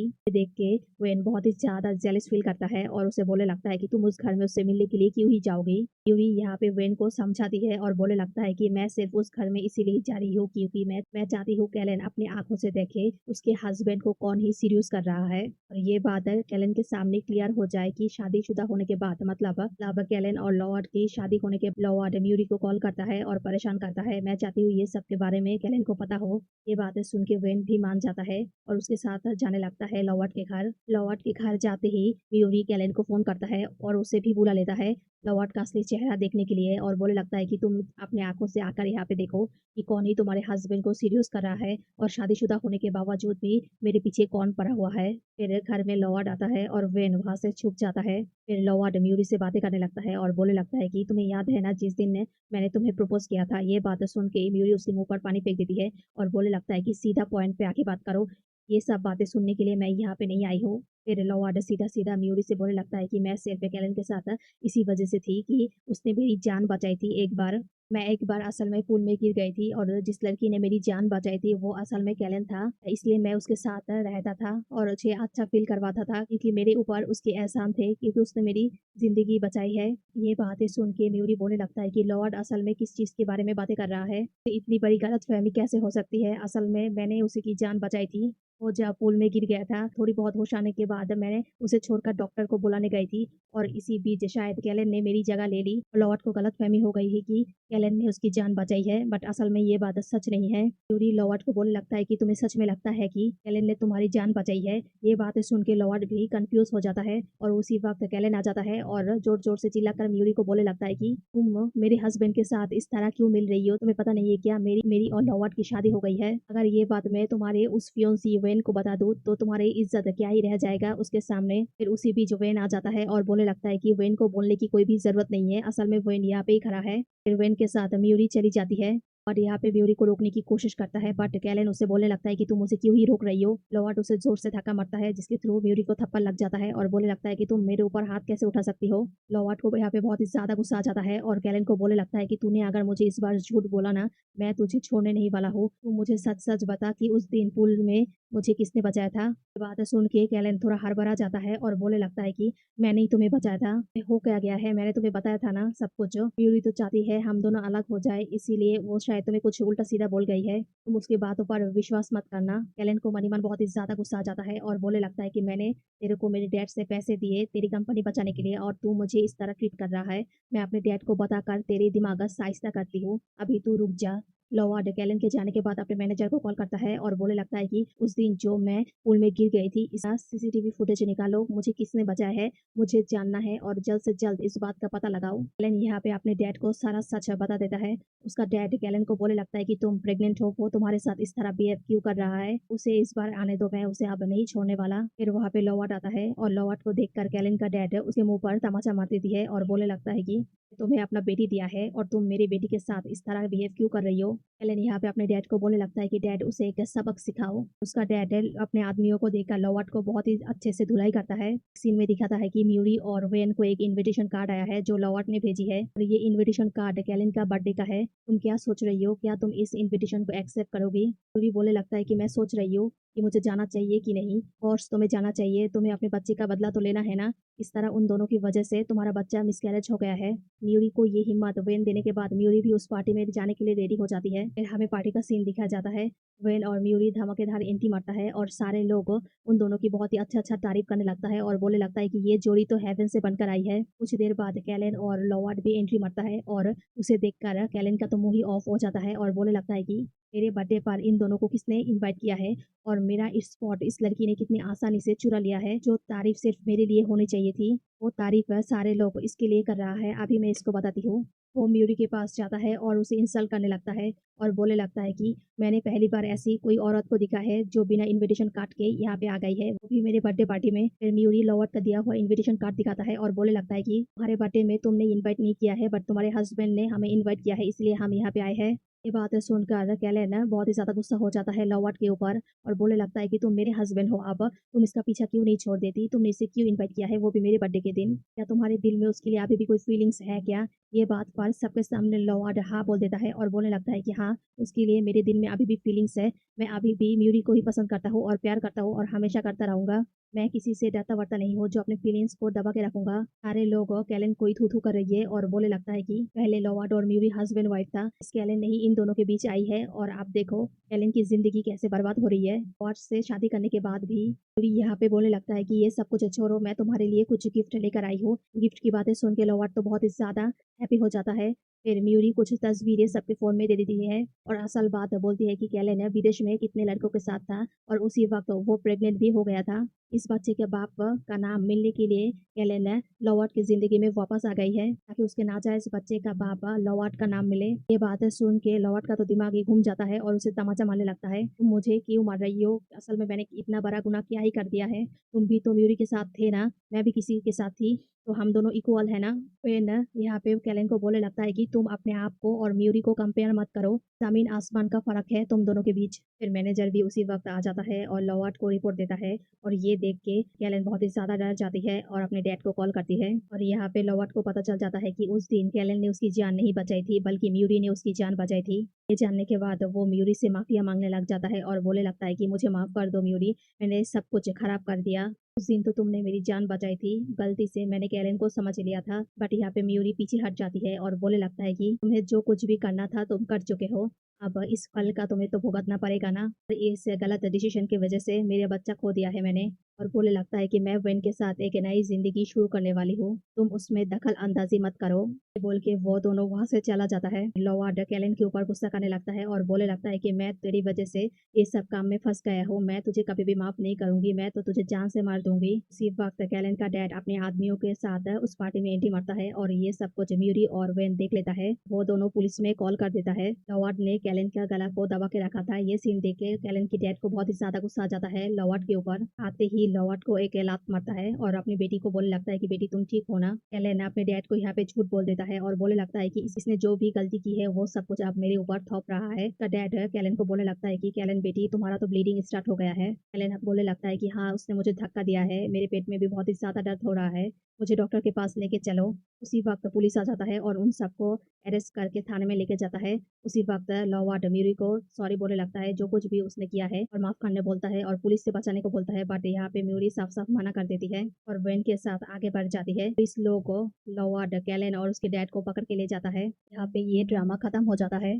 ये देख के वेन बहुत ही ज्यादा जेलस फील करता है और उसे बोलने लगता है कि तुम उस घर में उससे मिलने के लिए क्यों ही जाओगी। म्यूरी यहाँ पे वेन को समझाती है और बोलने लगता है कि मैं सिर्फ उस घर में इसीलिए जा रही हूँ क्योंकि मैं चाहती हूँ कैलन अपनी आंखों से देखे उसके हस्बैंड को कौन ही सीरियस कर रहा है और ये बात कैलन के सामने क्लियर हो जाए कि शादीशुदा होने के बाद मतलब कैलन और लॉर्ड की शादी होने के लॉर्ड म्यूरी को कॉल करता है और परेशान करता है। मैं चाहती हूँ ये सब के बारे में कैलन को पता हो। ये बातें सुन के वेन भी मान जाता है और उसके साथ जाने लगता है लॉर्ड के घर। लॉर्ड के घर जाते ही म्यूरी कैलन को फोन करता है और उसे भी बुला लेता है लॉर्ड का असली चेहरा देखने के लिए और बोलने लगता है कि तुम अपने आंखों से आकर यहाँ पे देखो कि कौन ही तुम्हारे हस्बैंड को सीरियस कर रहा है और शादीशुदा होने के बावजूद भी मेरे पीछे कौन पड़ा हुआ है। फिर घर में लॉर्ड आता है और वेन वहां से छुप जाता है। फिर लॉर्ड म्यूरी से बातें करने लगता है और बोलने लगता है कि तुम्हें याद है ना जिस दिन मैंने तुम्हें प्रपोज किया था। ये बात सुन के म्यूरी उसके मुंह पर पानी फेंक देती है और बोलने लगता है कि सीधा पॉइंट पे आके बात करो, ये सब बातें सुनने के लिए मैं यहाँ पे नहीं आई हूँ। फिर लॉर्ड सीधा सीधा म्यूरी से बोलने लगता है कि मैं सिर्फ कैलन के साथ इसी वजह से थी कि उसने मेरी जान बचाई थी एक बार। मैं एक बार असल में पूल में गिर गई थी और जिस लड़की ने मेरी जान बचाई थी वो असल में कैलन था, इसलिए मैं उसके साथ रहता था और उसे अच्छा फील करवाता था क्योंकि मेरे ऊपर उसके एहसान थे क्योंकि उसने मेरी जिंदगी बचाई है। ये बातें सुन के म्यूरी बोलने लगता है कि लॉर्ड असल में किस चीज के बारे में बातें कर रहा है, इतनी बड़ी गलतफहमी कैसे हो सकती है। असल में मैंने उसी की जान बचाई थी, वो जब पूल में गिर गया था थोड़ी बहुत होश आने के बाद मैंने उसे छोड़कर डॉक्टर को बुलाने गई थी और इसी बीच शायद कैलन ने मेरी जगह ले ली। लॉर्ड को गलतफहमी हो गई है कि कैलन ने उसकी जान बचाई है बट असल में ये बात सच नहीं है। यूरी लॉर्ड को बोलने लगता है कि तुम्हें सच में लगता है कि कैलन ने तुम्हारी जान बचाई है। ये बात सुन के लॉर्ड भी कंफ्यूज हो जाता है और उसी वक्त कैलन आ जाता है और जोर जोर से चिल्लाकर म्यूरी को बोलने लगता है कि तुम मेरे हस्बैंड के साथ इस तरह क्यों मिल रही हो, तुम्हें पता नहीं है क्या मेरी मेरी और लॉर्ड की शादी हो गई है। अगर ये बात मैं तुम्हारे उस फियोंसी वेन को बता दूं तो तुम्हारी इज्जत क्या ही रह जाएगा उसके सामने। फिर उसी बीच वेन आ जाता है और बोलने लगता है कि वेन को बोलने की कोई भी जरूरत नहीं है, असल में वेन यहाँ पे ही खड़ा है। फिर वेन के साथ म्यूरी चली जाती है और यहाँ पे म्यूरी को रोकने की कोशिश करता है बट कैलन उसे बोलने लगता है कि तुम उसे क्यों ही रोक रही हो। लॉर्ड उसे जोर से धक्का मारता है जिसके थ्रू म्यूरी को थप्पड़ लग जाता है और बोलने लगता है कि तुम मेरे ऊपर हाथ कैसे उठा सकती हो। लॉर्ड को यहाँ पे बहुत ही ज्यादा गुस्सा आ जाता है और कैलन को बोलने लगता है कि तूने अगर मुझे इस बार झूठ बोला ना मैं तुझे छोड़ने नहीं वाला हूँ, तू मुझे सच सच बता कि उस दिन पूल में मुझे किसने बचाया था। ये बात सुन के कैलन थोड़ा हड़बड़ा जाता है और बोलने लगता है कि मैंने ही तुम्हें बचाया था, हो क्या गया है, मैंने तुम्हें बताया था ना सब कुछ। म्यूरी तो चाहती है हम दोनों अलग हो जाए इसीलिए वो शायद तुम्हें कुछ उल्टा सीधा बोल गई है, तुम उसकी बातों पर विश्वास मत करना। कैलन को मनी मन बहुत ही ज्यादा गुस्सा आ जाता है और बोलने लगता है कि मैंने तेरे को मेरे डैड से पैसे दिए तेरी कंपनी बचाने के लिए और तू मुझे इस तरह ट्रीट कर रहा है। मैं अपने डैड को बताकर तेरी दिमाग साइस्ता करती हूँ, अभी तू रुक जा। लॉर्ड कैलन के जाने के बाद अपने मैनेजर को कॉल करता है और बोलने लगता है कि उस दिन जो मैं पूल में गिर गई थी इसका सीसीटीवी फुटेज निकालो, मुझे किसने बचाया है मुझे जानना है और जल्द से जल्द इस बात का पता लगाओ। कैलन यहाँ पे अपने डैड को सारा सच बता देता है। उसका डैड कैलन को बोलने लगता है कि तुम प्रेग्नेंट हो, वो तुम्हारे साथ इस तरह बिहेव क्यों कर रहा है, उसे इस बार आने दो, मैं उसे अब नहीं छोड़ने वाला। फिर वहाँ पे लॉर्ड आता है और लॉर्ड को देखकर कैलन का डैड उसके मुंह पर तमाचा मार देती है और बोलने लगता है कि तुम्हें अपना बेटी दिया है और तुम मेरी बेटी के साथ इस तरह बिहेव क्यों कर रही हो। एलन यहाँ पे अपने डैड को बोलने लगता है कि डैड उसे एक सबक सिखाओ। उसका डैड अपने आदमियों को देखकर लॉर्ड को बहुत ही अच्छे से धुलाई करता है। सीन में दिखाता है कि म्यूरी और वेन को एक इनविटेशन कार्ड आया है जो लॉर्ड ने भेजी है और ये इनविटेशन कार्ड कैलन का बर्थडे का है। तुम क्या सोच रही हो, क्या तुम इस इनविटेशन को एक्सेप्ट करोगी। म्यूरी बोलने लगता है कि मैं सोच रही हूँ कि मुझे जाना चाहिए कि नहीं? कोर्स तुम्हें जाना चाहिए, तुम्हें अपने बच्चे का बदला तो लेना है ना? इस तरह उन दोनों की वजह से तुम्हारा बच्चा मिसकैरेज हो गया है। म्यूरी को ये हिम्मत वेन देने के बाद म्यूरी भी उस पार्टी में जाने के लिए रेडी हो जाती है। फिर हमें पार्टी का सीन दिखाया जाता है। वेन और म्यूरी धमाकेदार एंट्री मारता है और सारे लोग उन दोनों की बहुत ही अच्छा-अच्छा तारीफ करने लगता है और बोलने लगता है कि ये जोड़ी तो हेवन से बनकर आई है। कुछ देर बाद कैलन और लोवार्ड भी एंट्री मारता है और उसे देखकर कैलन का तो मुँह ही ऑफ हो जाता है और बोलने लगता है कि मेरे बर्थडे पर इन दोनों को किसने इनवाइट किया है और मेरा स्पॉट इस लड़की ने कितनी आसानी से चुरा लिया है। जो तारीफ सिर्फ मेरे लिए होनी चाहिए थी, वो तारीफ सारे लोग इसके लिए कर रहा है। अभी मैं इसको बताती हूँ। वो म्यूरी के पास जाता है और उसे इंसल्ट करने लगता है और बोलने लगता है कि मैंने पहली बार ऐसी कोई औरत को देखा है जो बिना इनविटेशन कार्ड के यहाँ पे आ गई है, वो भी मेरे बर्थडे पार्टी में। फिर म्यूरी लोवर्ड का दिया हुआ इनविटेशन कार्ड दिखाता है और बोलने लगता है कि तुम्हारे बर्थडे में तुमने इनवाइट नहीं किया है, बट तुम्हारे हस्बैंड ने हमें इनवाइट किया है, इसलिए हम यहाँ पे आए हैं। ये बातें सुनकर कैलन बहुत ही ज़्यादा गुस्सा हो जाता है लोवर्ड के ऊपर और बोलने लगता है कि तुम मेरे हस्बैंड हो, अब तुम इसका पीछा क्यों नहीं छोड़ देती? तुमने इसे क्यों इनवाइट किया है, वो भी मेरे बर्थडे के दिन? क्या तुम्हारे दिल में उसके लिए अभी भी कोई फीलिंग्स है क्या? ये बात पर सबके सामने लोवार्ड हाँ बोल देता है और बोलने लगता है कि हाँ, उसके लिए मेरे दिल में अभी भी फीलिंग्स है। मैं अभी भी म्यूरी को ही पसंद करता हूँ और प्यार करता हूँ और हमेशा करता रहूँगा। मैं किसी से डरता-वरता नहीं हूँ जो अपने फीलिंग्स को दबा के रखूँगा। सारे लोग कैलन को ही थू-थू कर रही है और बोलने लगता है कि पहले लोवार्ड और म्यूरी हस्बैंड वाइफ था। इस कैलन ने ही इन दोनों के बीच आई है और आप देखो कैलन की ज़िंदगी कैसे बर्बाद हो रही है। और से शादी करने के बाद भी म्यूरी यहाँ पे बोलने लगता है कि ये सब कुछ छोड़ो, मैं तुम्हारे लिए कुछ गिफ्ट लेकर आई हूँ। गिफ्ट की बातें सुन के लोवार्ड तो बहुत ही ज़्यादा हैप्पी हो जाता है। फिर म्यूरी कुछ तस्वीरें सबके फ़ोन में दे देती है और असल बात बोलती है कि कैलन विदेश में कितने लड़कों के साथ था और उसी वक़्त वो प्रेग्नेंट भी हो गया था। इस बच्चे के बाप का नाम मिलने के लिए कैलन लोवार्ड की ज़िंदगी में वापस आ गई है ताकि उसके नाजायज़ बच्चे का बाप लोवार्ड का नाम मिले। ये बातें सुन के लोवार्ड का तो दिमाग ही घूम जाता है और उसे तमाचा मारने लगता है। तुम मुझे क्यों मार रही हो? असल में मैंने इतना बड़ा गुनाह क्या ही कर दिया है? तुम भी तो म्यूरी के साथ थे ना? मैं भी किसी के साथ थी, तो हम दोनों इक्वल है ना? फिर यहाँ पे कैलन को बोलने लगता है कि तुम अपने आप को और म्यूरी को कंपेयर मत करो, ज़मीन आसमान का फ़र्क है तुम दोनों के बीच। फिर मैनेजर भी उसी वक़्त आ जाता है और लोवार्ड को रिपोर्ट देता है और ये देख के कैलन बहुत ही ज़्यादा डर जाती है और अपने डैड को कॉल करती है और यहाँ पे लोवार्ड को पता चल जाता है कि उस दिन कैलन ने उसकी जान नहीं बचाई थी, बल्कि म्यूरी ने उसकी जान बचाई थी। ये जानने के बाद वो म्यूरी से माफ़िया माँगने लग जाता है और बोलने लगता है कि मुझे माफ़ कर दो म्यूरी, मैंने सब कुछ खराब कर दिया। उस दिन तो तुमने मेरी जान बचाई थी, गलती से मैंने कैलन को समझ लिया था। बट यहाँ पे म्यूरी पीछे हट जाती है और बोलने लगता है कि तुम्हें जो कुछ भी करना था तुम कर चुके हो, अब इस फल का तुम्हें तो भुगतना पड़ेगा ना। और इस गलत डिसीजन की वजह से मेरे बच्चा खो दिया है मैंने। और बोलने लगता है कि मैं वेन के साथ एक नई जिंदगी शुरू करने वाली हूँ, तुम उसमें दखल अंदाजी मत करो। ये बोल के वो दोनों वहां से चला जाता है। लोवार्ड कैलन के ऊपर गुस्सा करने लगता है और बोलने लगता है कि मैं तेरी वजह से ये सब काम में फंस गया हूँ, मैं तुझे कभी भी माफ नहीं करूंगी, मैं तो तुझे जान से मार दूंगी। उसी वक्त कैलन का डैड अपने आदमियों के साथ उस पार्टी में एंट्री मारता है और ये सब कुछ म्यूरी और वेन देख लेता है। वो दोनों पुलिस में कॉल कर देता है। लोवार्ड ने कैलन का गला को दबा के रखा था। ये सीन देख के कैलन की डैड को बहुत ही ज्यादा गुस्सा आ जाता है लोवार्ड के ऊपर। आते ही लोवार्ड को एक लात मारता है और अपनी बेटी को बोलने लगता है कि बेटी तुम ठीक हो ना। कैलन अपने डैड को यहाँ पे झूठ बोल देता है और बोलने लगता है कि इसने जो भी गलती की है वो सब कुछ अब मेरे ऊपर थोप रहा है। तो डैड कैलन को बोलने लगता है कि कैलन बेटी तुम्हारा तो ब्लीडिंग स्टार्ट हो गया है। कैलन बोलने लगता है कि हाँ, उसने मुझे धक्का दिया है, मेरे पेट में भी बहुत ही ज्यादा दर्द हो रहा है, मुझे डॉक्टर के पास लेके चलो। उसी वक्त पुलिस आ जाता है और उन सबको अरेस्ट करके थाने में लेके जाता है। उसी वक्त लोवार्ड म्यूरी को सॉरी बोलने लगता है जो कुछ भी उसने किया है और माफ करने बोलता है और पुलिस से बचाने को बोलता है। बट यहाँ पे म्यूरी साफ साफ मना कर देती है और वेन के साथ आगे बढ़ जाती है। पुलिस लोगों को लोवार्ड कैलन और उसके डैड को पकड़ के ले जाता है। यहाँ पे ये ड्रामा खत्म हो जाता है।